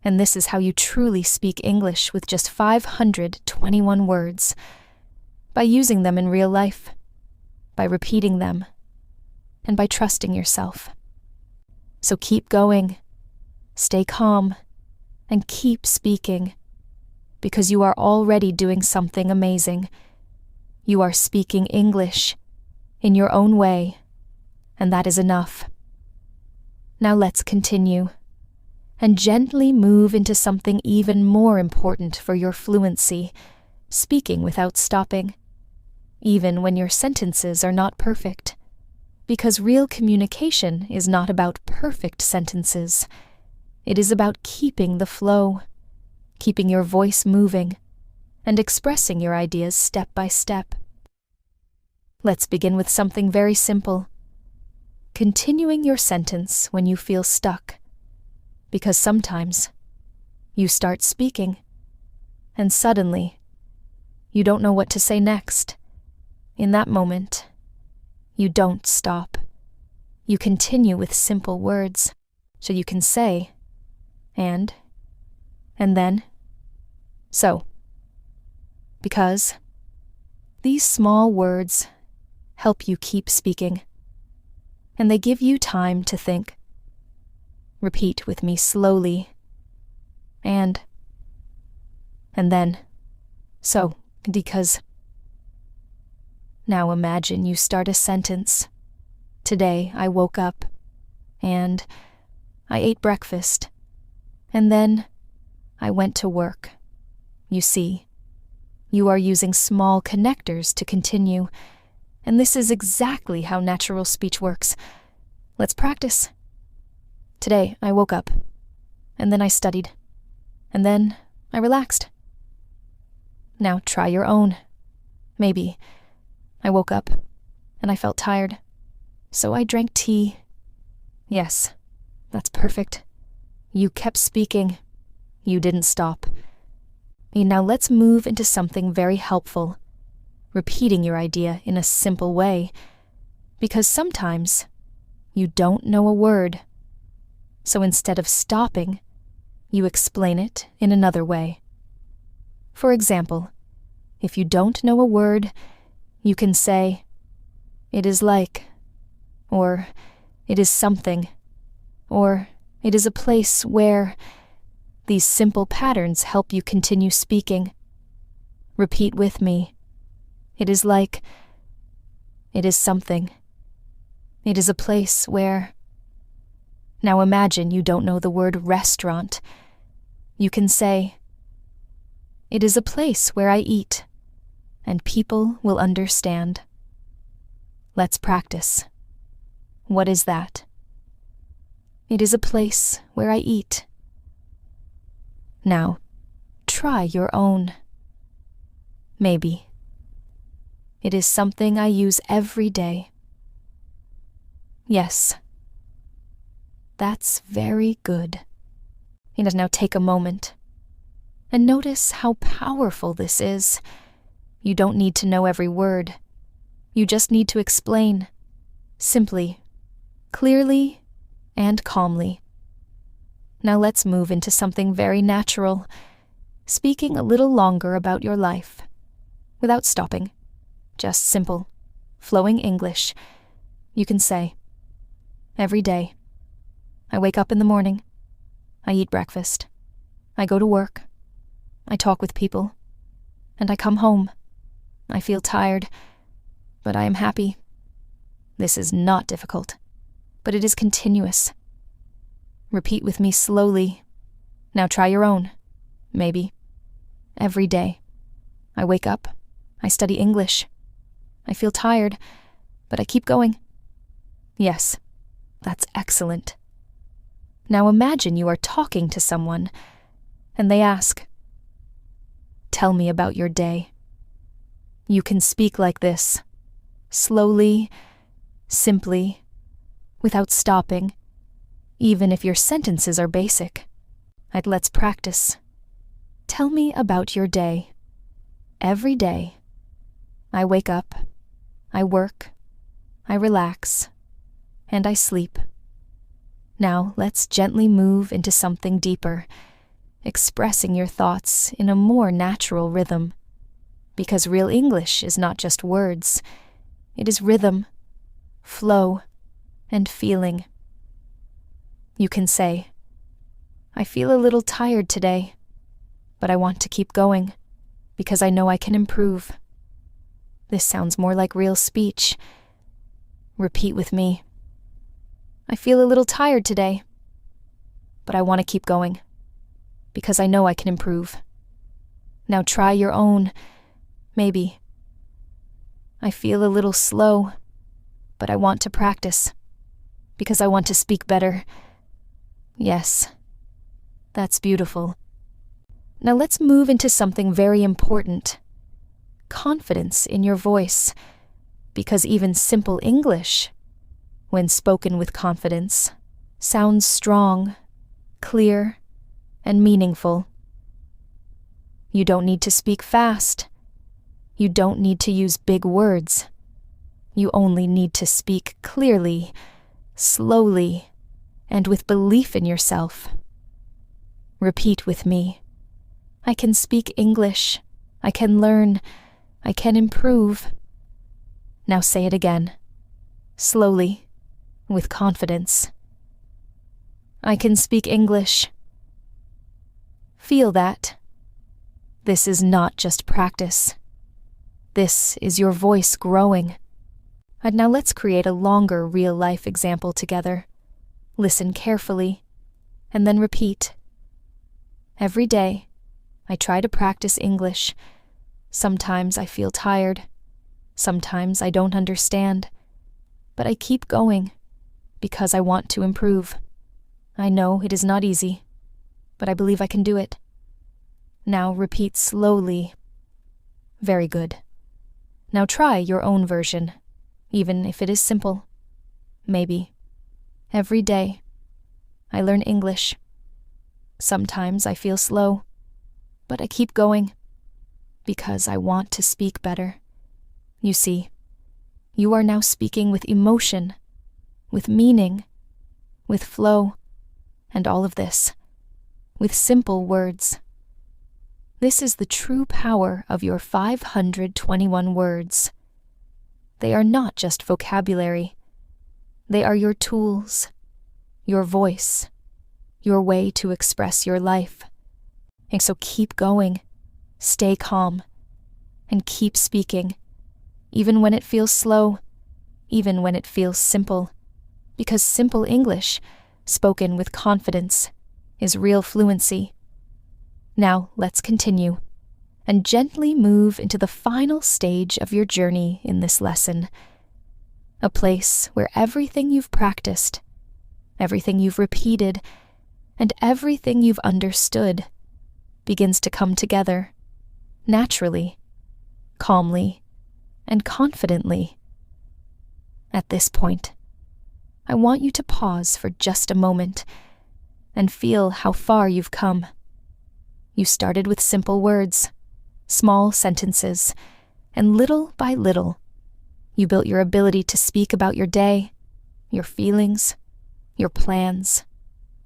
And this is how you truly speak English with just 521 words, by using them in real life, by repeating them, and by trusting yourself. So keep going, stay calm, and keep speaking, because you are already doing something amazing. You are speaking English in your own way, and that is enough. Now let's continue, and gently move into something even more important for your fluency, speaking without stopping, even when your sentences are not perfect. Because real communication is not about perfect sentences. It is about keeping the flow, keeping your voice moving, and expressing your ideas step by step. Let's begin with something very simple. Continuing your sentence when you feel stuck. Because sometimes you start speaking, and suddenly you don't know what to say next. In that moment, you don't stop. You continue with simple words, so you can say, and then, so. Because these small words help you keep speaking, and they give you time to think. Repeat with me slowly, and then, so, because. Now imagine you start a sentence. Today I woke up, and I ate breakfast, and then I went to work. You see, You are using small connectors to continue, and this is exactly how natural speech works. Let's practice. Today, I woke up, and then I studied, and then I relaxed. Now try your own. Maybe. I woke up, and I felt tired, so I drank tea. Yes, that's perfect. You kept speaking. You didn't stop. Now let's move into something very helpful, repeating your idea in a simple way, because sometimes you don't know a word. So instead of stopping, you explain it in another way. For example, if you don't know a word, you can say, "It is like," or "It is something," or "It is a place where." These simple patterns help you continue speaking. Repeat with me. It is like. It is something. It is a place where. Now imagine you don't know the word restaurant. You can say, "It is a place where I eat, and people will understand." Let's practice. What is that? It is a place where I eat. Now, try your own. Maybe. It is something I use every day. Yes. That's very good. Now take a moment and notice how powerful this is. You don't need to know every word. You just need to explain, simply, clearly, and calmly. Now let's move into something very natural, speaking a little longer about your life, without stopping. Just simple, flowing English. You can say, "Every day, I wake up in the morning, I eat breakfast, I go to work, I talk with people, and I come home. I feel tired, but I am happy." This is not difficult, but it is continuous. Repeat with me slowly. Now try your own. Maybe. Every day. I wake up. I study English. I feel tired, but I keep going. Yes, that's excellent. Now imagine you are talking to someone, and they ask, "Tell me about your day." You can speak like this, slowly, simply, without stopping, even if your sentences are basic. Let's practice. Tell me about your day. Every day. I wake up, I work, I relax, and I sleep. Now let's gently move into something deeper, expressing your thoughts in a more natural rhythm. Because real English is not just words, it is rhythm, flow, and feeling. You can say, "I feel a little tired today, but I want to keep going because I know I can improve." This sounds more like real speech. Repeat with me. "I feel a little tired today, but I want to keep going because I know I can improve." Now try your own. Maybe. "I feel a little slow, but I want to practice because I want to speak better." Yes, that's beautiful. Now let's move into something very important. Confidence in your voice, because even simple English, when spoken with confidence, sounds strong, clear, and meaningful. You don't need to speak fast. You don't need to use big words. You only need to speak clearly, slowly, and with belief in yourself. Repeat with me. I can speak English. I can learn. I can improve. Now say it again, slowly, with confidence. I can speak English. Feel that. This is not just practice. This is your voice growing. And now let's create a longer real-life example together. Listen carefully, and then repeat. Every day, I try to practice English, Sometimes I feel tired. Sometimes I don't understand. But I keep going because I want to improve. I know it is not easy, but I believe I can do it. Now repeat slowly. Very good. Now try your own version, even if it is simple. Maybe. Every day, I learn English. Sometimes I feel slow, but I keep going because I want to speak better. You see, you are now speaking with emotion, with meaning, with flow, and all of this, with simple words. This is the true power of your 521 words. They are not just vocabulary. They are your tools, your voice, your way to express your life. And so keep going, stay calm, and keep speaking, even when it feels slow, even when it feels simple, because simple English, spoken with confidence, is real fluency. Now let's continue, and gently move into the final stage of your journey in this lesson, a place where everything you've practiced, everything you've repeated, and everything you've understood begins to come together, naturally, calmly, and confidently. At this point, I want you to pause for just a moment and feel how far you've come. You started with simple words, small sentences, and little by little, you built your ability to speak about your day, your feelings, your plans,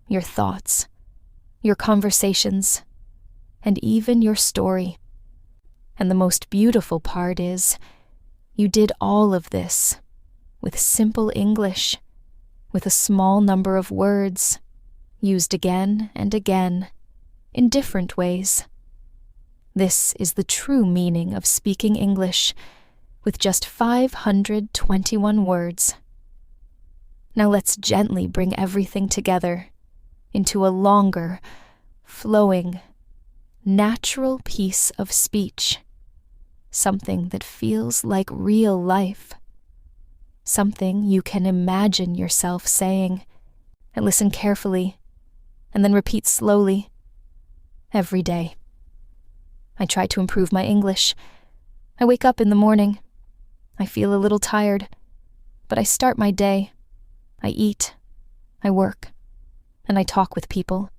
your thoughts, your conversations, and even your story. And the most beautiful part is, you did all of this with simple English, with a small number of words, used again and again, in different ways. This is the true meaning of speaking English, with just 521 words. Now let's gently bring everything together into a longer, flowing, natural piece of speech, something that feels like real life, something you can imagine yourself saying, and listen carefully, and then repeat slowly, every day. I try to improve my English. I wake up in the morning. I feel a little tired, but I start my day. I eat, I work, and I talk with people.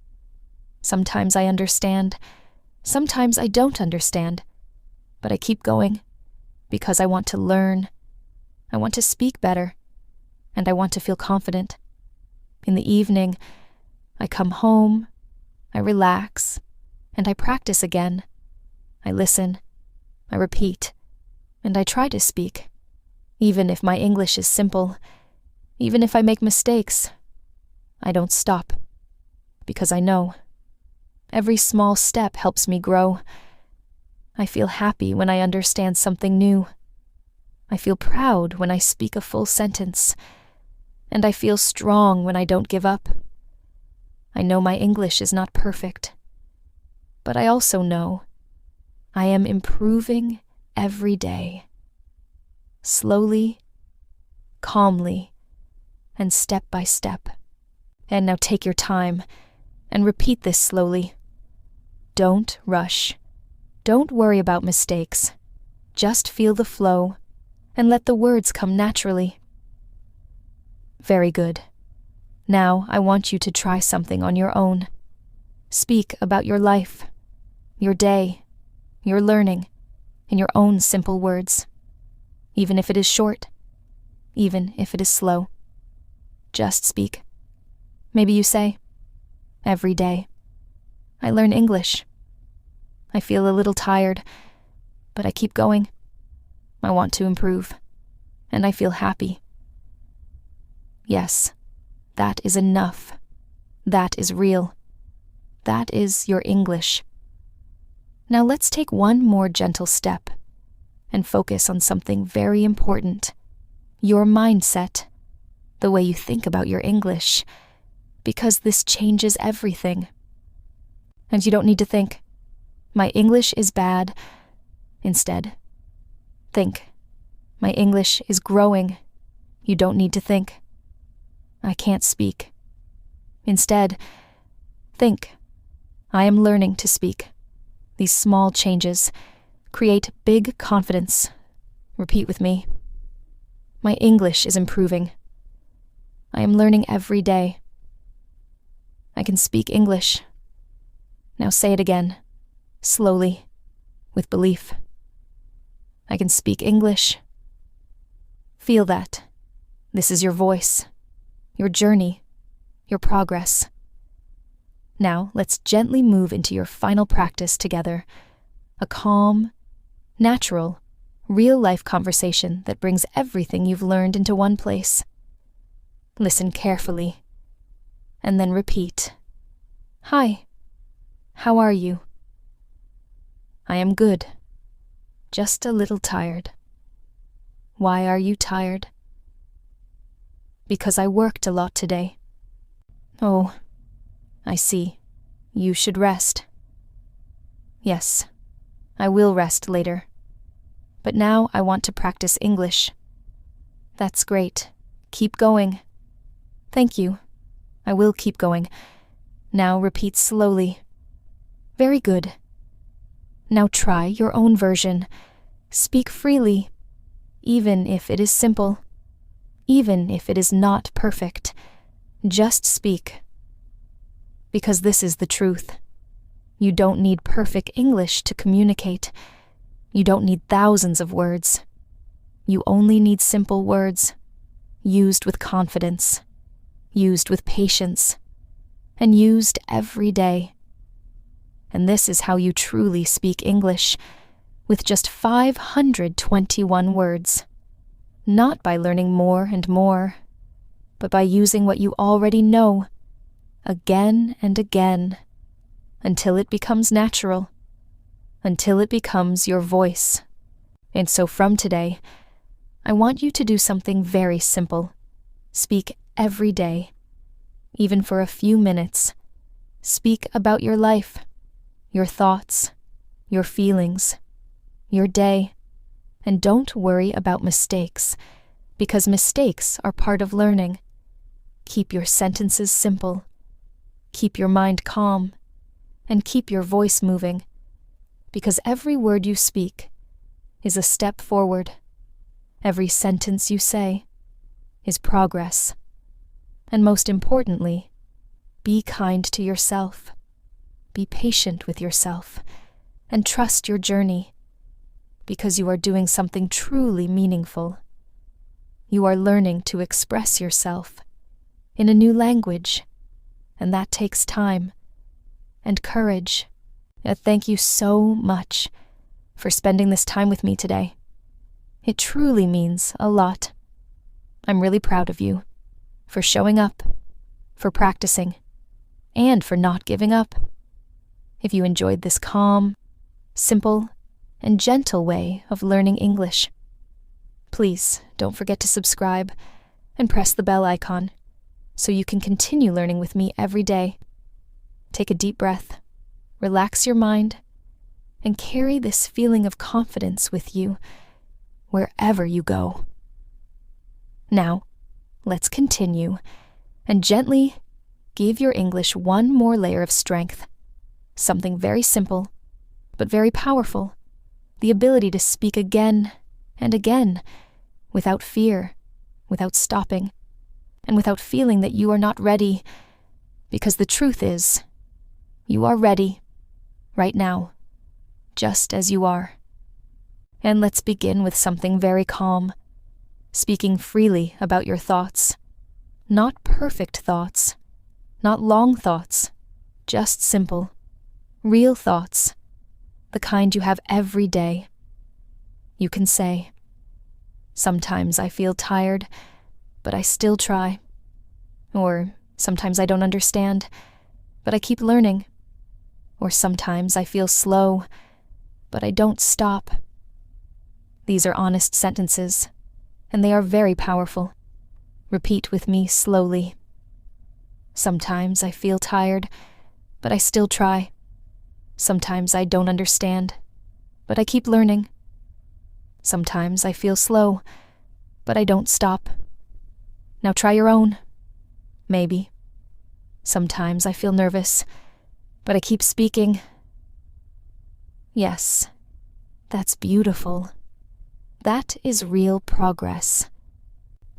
Sometimes I understand, sometimes I don't understand, but I keep going because I want to learn, I want to speak better, and I want to feel confident. In the evening, I come home, I relax, and I practice again. I listen, I repeat, and I try to speak. Even if my English is simple, even if I make mistakes, I don't stop, because I know every small step helps me grow. I feel happy when I understand something new. I feel proud when I speak a full sentence, and I feel strong when I don't give up. I know my English is not perfect, but I also know I am improving every day. Slowly, calmly, and step by step. And now take your time and repeat this slowly. Don't rush. Don't worry about mistakes. Just feel the flow and let the words come naturally. Very good. Now I want you to try something on your own. Speak about your life, your day, your learning, in your own simple words. Even if it is short, even if it is slow. Just speak. Maybe you say, every day, I learn English. I feel a little tired, but I keep going. I want to improve, and I feel happy. Yes, that is enough. That is real. That is your English. Now let's take one more gentle step and focus on something very important, your mindset, the way you think about your English, because this changes everything. And you don't need to think, my English is bad, Instead, think. My English is growing. You don't need to think. I can't speak. Instead, think. I am learning to speak. These small changes create big confidence. Repeat with me. My English is improving. I am learning every day. I can speak English. Now say it again, slowly, with belief. I can speak English. Feel that. This is your voice, your journey, your progress. Now let's gently move into your final practice together. A calm, natural, real-life conversation that brings everything you've learned into one place. Listen carefully, and then repeat. Hi, how are you? I am good, just a little tired. Why are you tired? Because I worked a lot today. Oh, I see. You should rest. Yes, I will rest later. But now I want to practice English. That's great. Keep going. Thank you. I will keep going. Now repeat slowly. Very good. Now try your own version. Speak freely, even if it is simple, even if it is not perfect. Just speak. Because this is the truth. You don't need perfect English to communicate. You don't need thousands of words. You only need simple words, used with confidence, used with patience, and used every day. And this is how you truly speak English, with just 521 words. Not by learning more and more, but by using what you already know, again and again, until it becomes natural, until it becomes your voice. And so from today, I want you to do something very simple. Speak every day, even for a few minutes. Speak about your life, your thoughts, your feelings, your day, and don't worry about mistakes, because mistakes are part of learning. Keep your sentences simple, keep your mind calm, and keep your voice moving, because every word you speak is a step forward. Every sentence you say is progress. And most importantly, be kind to yourself. Be patient with yourself and trust your journey, because you are doing something truly meaningful. You are learning to express yourself in a new language, and that takes time and courage. Thank you so much for spending this time with me today. It truly means a lot. I'm really proud of you for showing up, for practicing, and for not giving up. If you enjoyed this calm, simple, and gentle way of learning English, please don't forget to subscribe and press the bell icon so you can continue learning with me every day. Take a deep breath, relax your mind, and carry this feeling of confidence with you wherever you go. Now, let's continue and gently give your English one more layer of strength. Something very simple, but very powerful. The ability to speak again and again, without fear, without stopping, and without feeling that you are not ready, because the truth is, you are ready, right now, just as you are. And let's begin with something very calm, speaking freely about your thoughts. Not perfect thoughts, not long thoughts, just simple, real thoughts, the kind you have every day. You can say, sometimes I feel tired, but I still try. Or sometimes I don't understand, but I keep learning. Or sometimes I feel slow, but I don't stop. These are honest sentences, and they are very powerful. Repeat with me slowly. Sometimes I feel tired, but I still try. Sometimes I don't understand, but I keep learning. Sometimes I feel slow, but I don't stop. Now try your own. Maybe. Sometimes I feel nervous, but I keep speaking. Yes, that's beautiful. That is real progress.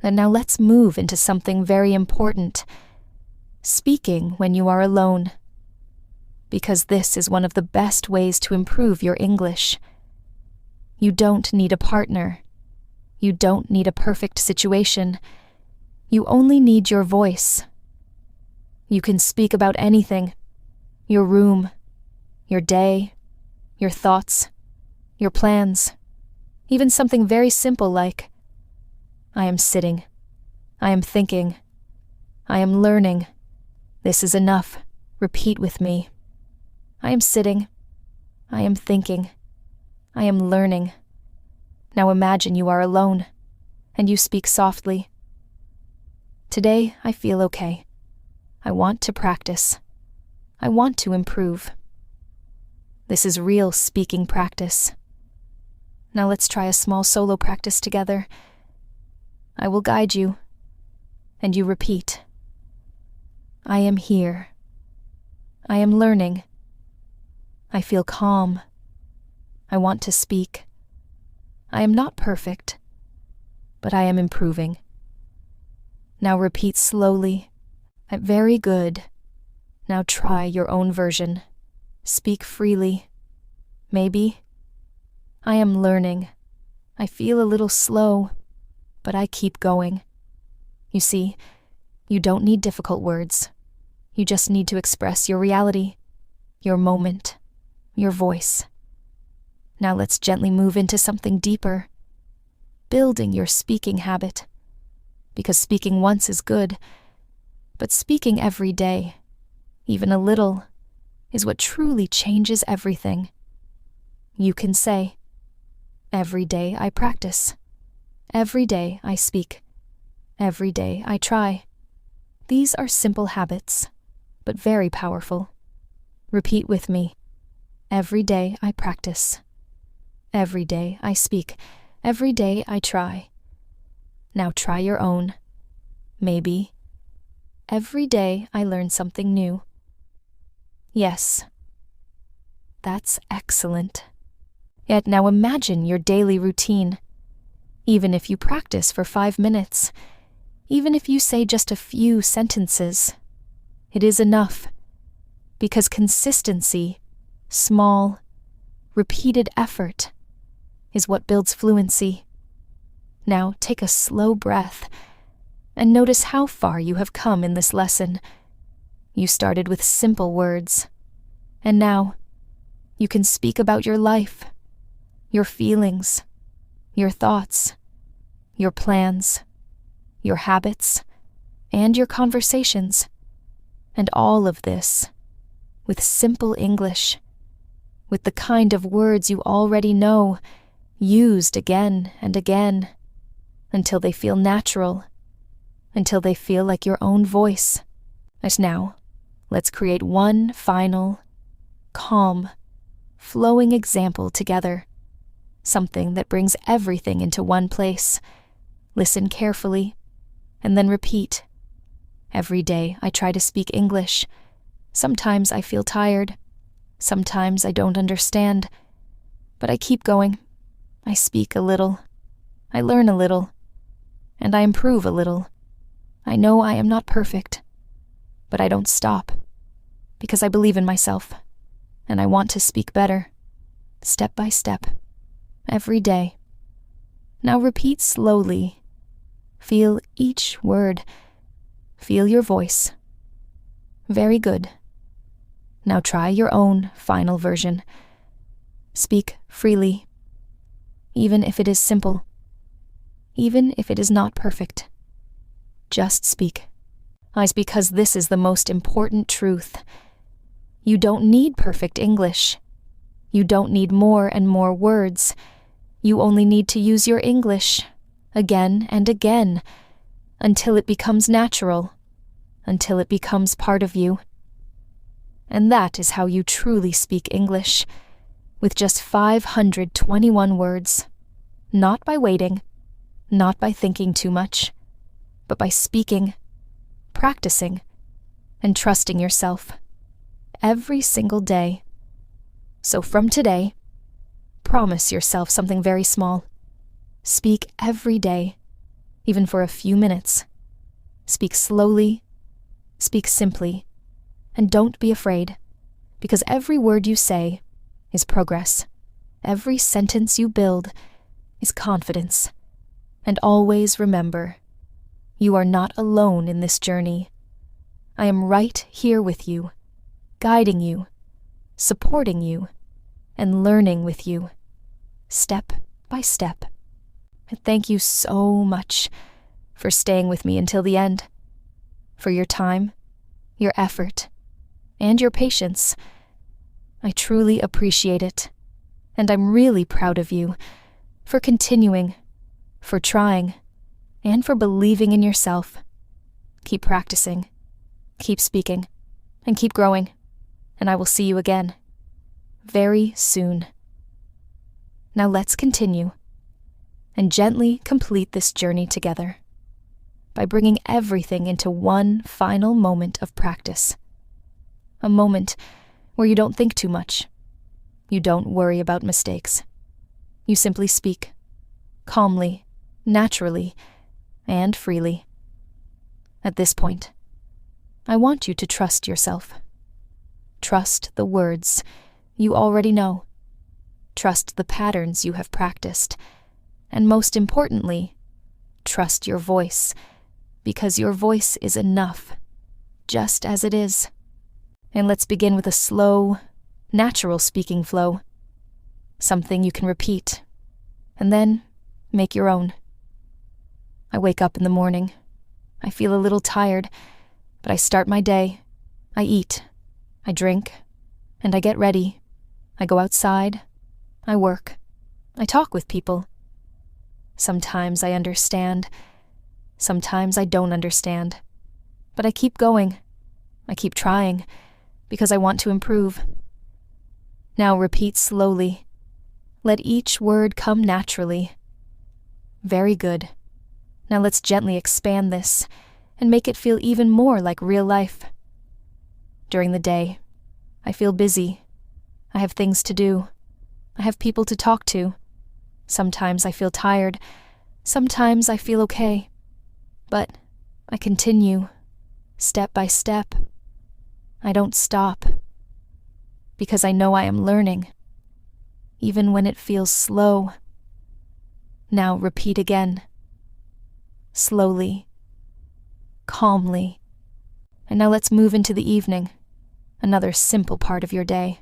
And now let's move into something very important. Speaking when you are alone. Because this is one of the best ways to improve your English. You don't need a partner. You don't need a perfect situation. You only need your voice. You can speak about anything. Your room, your day, your thoughts, your plans. Even something very simple like, I am sitting. I am thinking. I am learning. This is enough. Repeat with me. I am sitting. I am thinking. I am learning. Now imagine you are alone, and you speak softly. Today I feel okay. I want to practice. I want to improve. This is real speaking practice. Now let's try a small solo practice together. I will guide you, and you repeat. I am here. I am learning. I feel calm. I want to speak. I am not perfect, but I am improving. Now repeat slowly. Very good. Now try your own version. Speak freely. Maybe. I am learning. I feel a little slow, but I keep going. You see, you don't need difficult words. You just need to express your reality, your moment, your voice. Now let's gently move into something deeper. Building your speaking habit. Because speaking once is good, but speaking every day, even a little, is what truly changes everything. You can say, every day I practice. Every day I speak. Every day I try. These are simple habits, but very powerful. Repeat with me. Every day I practice. Every day I speak. Every day I try. Now try your own. Maybe. Every day I learn something new. Yes. That's excellent. Yet now imagine your daily routine. Even if you practice for 5 minutes, even if you say just a few sentences, it is enough. Because consistency, small, repeated effort, is what builds fluency. Now take a slow breath and notice how far you have come in this lesson. You started with simple words, and now you can speak about your life, your feelings, your thoughts, your plans, your habits, and your conversations, and all of this with simple English, with the kind of words you already know, used again and again, until they feel natural, until they feel like your own voice. And now, let's create one final, calm, flowing example together. Something that brings everything into one place. Listen carefully, and then repeat. Every day I try to speak English. Sometimes I feel tired. Sometimes I don't understand. But I keep going. I speak a little. I learn a little. And I improve a little. I know I am not perfect. But I don't stop. Because I believe in myself. And I want to speak better. Step by step. Every day. Now repeat slowly. Feel each word. Feel your voice. Very good. Now try your own final version. Speak freely. Even if it is simple. Even if it is not perfect. Just speak. Because this is the most important truth. You don't need perfect English. You don't need more and more words. You only need to use your English, again and again, until it becomes natural, until it becomes part of you. And that is how you truly speak English, with just 521 words. Not by waiting, not by thinking too much, but by speaking, practicing, and trusting yourself every single day. So from today, promise yourself something very small. Speak every day, even for a few minutes. Speak slowly, speak simply, and don't be afraid, because every word you say is progress. Every sentence you build is confidence. And always remember, you are not alone in this journey. I am right here with you, guiding you, supporting you, and learning with you, step by step. And thank you so much for staying with me until the end, for your time, your effort, and your patience. I truly appreciate it, and I'm really proud of you for continuing, for trying, and for believing in yourself. Keep practicing, keep speaking, and keep growing, and I will see you again very soon. Now let's continue and gently complete this journey together by bringing everything into one final moment of practice. A moment where you don't think too much. You don't worry about mistakes. You simply speak, calmly, naturally, and freely. At this point, I want you to trust yourself. Trust the words you already know. Trust the patterns you have practiced. And most importantly, trust your voice, because your voice is enough, just as it is. And let's begin with a slow, natural speaking flow. Something you can repeat, and then make your own. I wake up in the morning. I feel a little tired, but I start my day. I eat, I drink, and I get ready. I go outside, I work, I talk with people. Sometimes I understand, sometimes I don't understand, but I keep going. I keep trying, because I want to improve. Now repeat slowly. Let each word come naturally. Very good. Now let's gently expand this and make it feel even more like real life. During the day, I feel busy. I have things to do. I have people to talk to. Sometimes I feel tired. Sometimes I feel okay. But I continue, step by step. I don't stop, because I know I am learning, even when it feels slow. Now repeat again, slowly, calmly. And now let's move into the evening, another simple part of your day,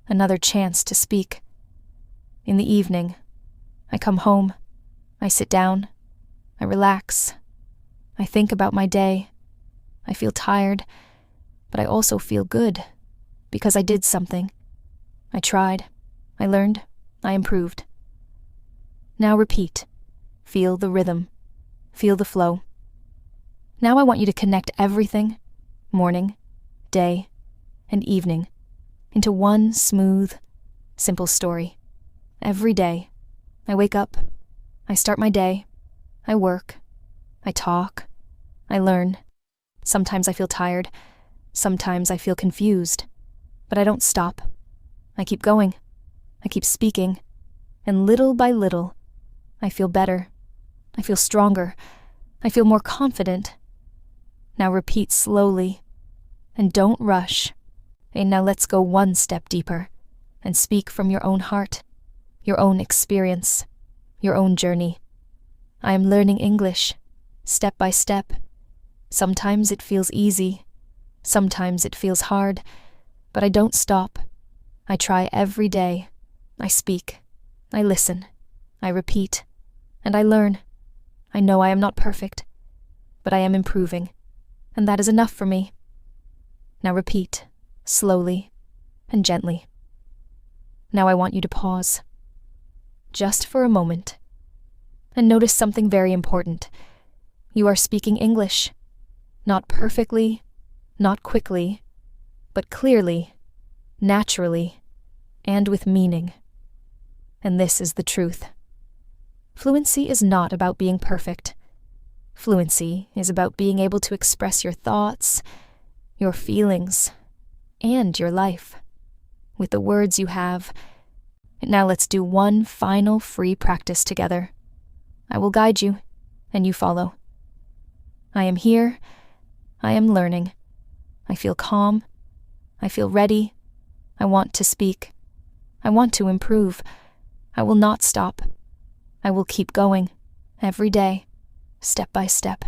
another chance to speak. In the evening, I come home, I sit down, I relax, I think about my day. I feel tired, but I also feel good, because I did something. I tried, I learned, I improved. Now repeat. Feel the rhythm. Feel the flow. Now I want you to connect everything, morning, day, and evening, into one smooth, simple story. Every day, I wake up, I start my day, I work, I talk, I learn. Sometimes I feel tired, sometimes I feel confused, but I don't stop. I keep going, I keep speaking, and little by little, I feel better, I feel stronger, I feel more confident. Now repeat slowly, and don't rush. And now let's go one step deeper, and speak from your own heart, your own experience, your own journey. I am learning English, step by step. Sometimes it feels easy, sometimes it feels hard, but I don't stop. I try every day. I speak, I listen, I repeat, and I learn. I know I am not perfect, but I am improving, and that is enough for me. Now repeat, slowly and gently. Now I want you to pause, just for a moment, and notice something very important. You are speaking English, not perfectly, not quickly, but clearly, naturally, and with meaning. And this is the truth. Fluency is not about being perfect. Fluency is about being able to express your thoughts, your feelings, and your life with the words you have. Now let's do one final free practice together. I will guide you, and you follow. I am here. I am learning. I feel calm. I feel ready. I want to speak. I want to improve. I will not stop. I will keep going, every day, step by step.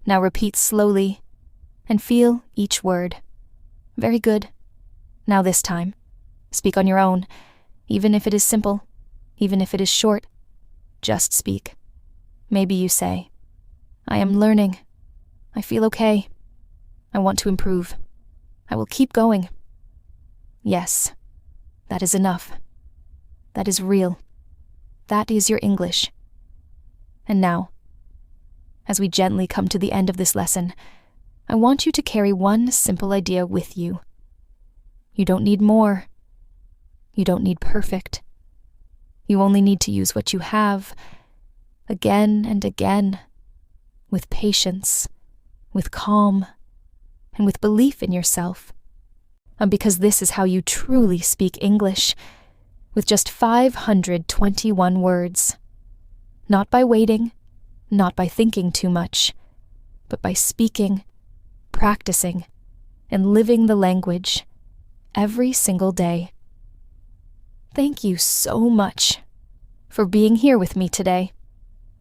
Now repeat slowly and feel each word. Very good. Now this time, speak on your own, even if it is simple, even if it is short. Just speak. Maybe you say, I am learning. I feel okay. I want to improve. I will keep going. Yes, that is enough. That is real. That is your English. And now, as we gently come to the end of this lesson, I want you to carry one simple idea with you. You don't need more. You don't need perfect. You only need to use what you have, again and again, with patience, with calm, and with belief in yourself. And because this is how you truly speak English, with just 521 words. Not by waiting, not by thinking too much, but by speaking, practicing, and living the language every single day. Thank you so much for being here with me today,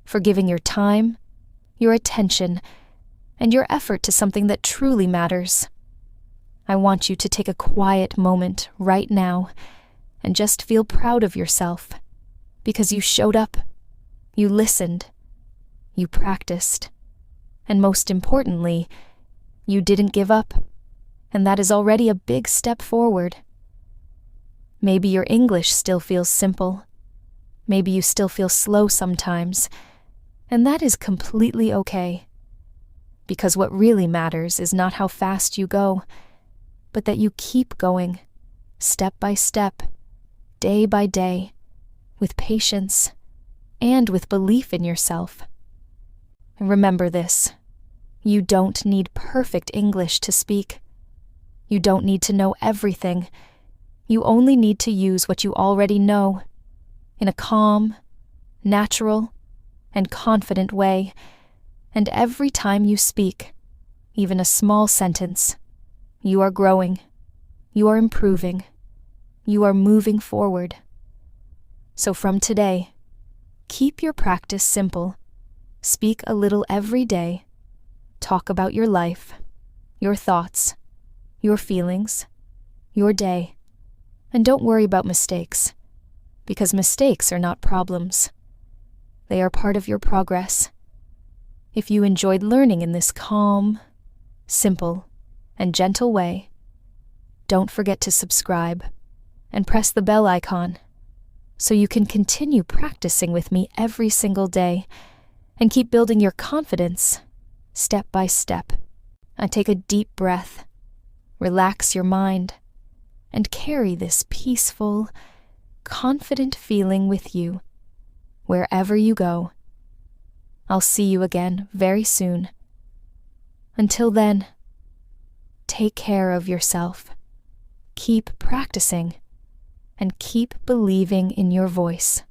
for giving your time, your attention, and your effort to something that truly matters. I want you to take a quiet moment right now and just feel proud of yourself because you showed up, you listened, you practiced, and most importantly, you didn't give up, and that is already a big step forward. Maybe your English still feels simple. Maybe you still feel slow sometimes, and that is completely okay. Because what really matters is not how fast you go, but that you keep going, step by step, day by day, with patience and with belief in yourself. And remember this, you don't need perfect English to speak. You don't need to know everything. You only need to use what you already know in a calm, natural, and confident way. And every time you speak, even a small sentence, you are growing, you are improving, you are moving forward. So from today, keep your practice simple. Speak a little every day. Talk about your life, your thoughts, your feelings, your day. And don't worry about mistakes, because mistakes are not problems. They are part of your progress. If you enjoyed learning in this calm, simple, and gentle way, don't forget to subscribe and press the bell icon so you can continue practicing with me every single day and keep building your confidence step by step. And take a deep breath, relax your mind, and carry this peaceful, confident feeling with you wherever you go. I'll see you again very soon. Until then, take care of yourself, keep practicing, and keep believing in your voice.